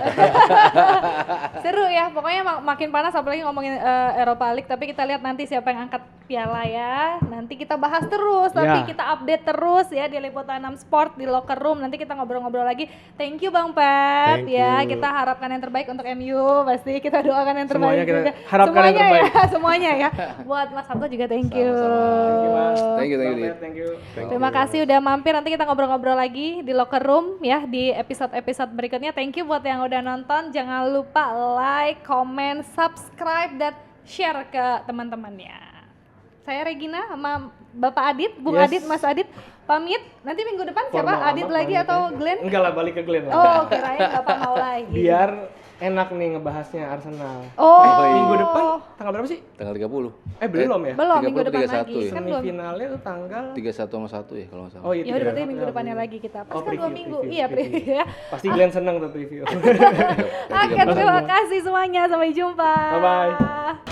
Seru ya, pokoknya makin panas apalagi ngomongin Europa League, tapi kita lihat nanti siapa yang angkat piala ya. Nanti kita bahas terus, nanti Ya. kita update terus ya di Liputan 6 Sport, di locker room, nanti kita ngobrol-ngobrol lagi. Thank you Bang Pep Thank ya, you. kita harapkan yang terbaik untuk MU, pasti kita doakan yang terbaik Semuanya kita juga. harapkan yang Semuanya terbaik. ya, semuanya ya. Buat Mas Sabto juga thank you. Thank you, Mas. Thank you, Bang Dit. Pep, thank you. Terima kasih udah mampir, nanti kita ngobrol-ngobrol lagi di locker room ya di episode-episode berikutnya. Thank you buat yang udah nonton, jangan lupa like, comment, subscribe, dan share ke teman-temannya. Saya Regina sama Bapak Adit, Bung Yes. Adit, Mas Adit pamit. Nanti minggu depan siapa? Formal Adit amat lagi pamitnya. atau Glenn? Enggak lah, balik ke Glenn lah. Oh, kirain Bapak mau lagi. Biar enak nih ngebahasnya Arsenal. Oh, Minggu depan tanggal berapa sih? Tanggal 30. Belum ya? belum 30, minggu depan 31 lagi. ya? Kan belum. Semifinalnya tuh tanggal 31 sama 1 ya kalau nggak salah. Oh iya, Ya udah berarti 31. minggu depannya lagi kita. Pas Oh, kan 2 preview, minggu. preview, Iya, preview. preview ya. Pasti Glenn senang tuh preview. Oke, terima kasih semuanya. Sampai jumpa. Bye-bye.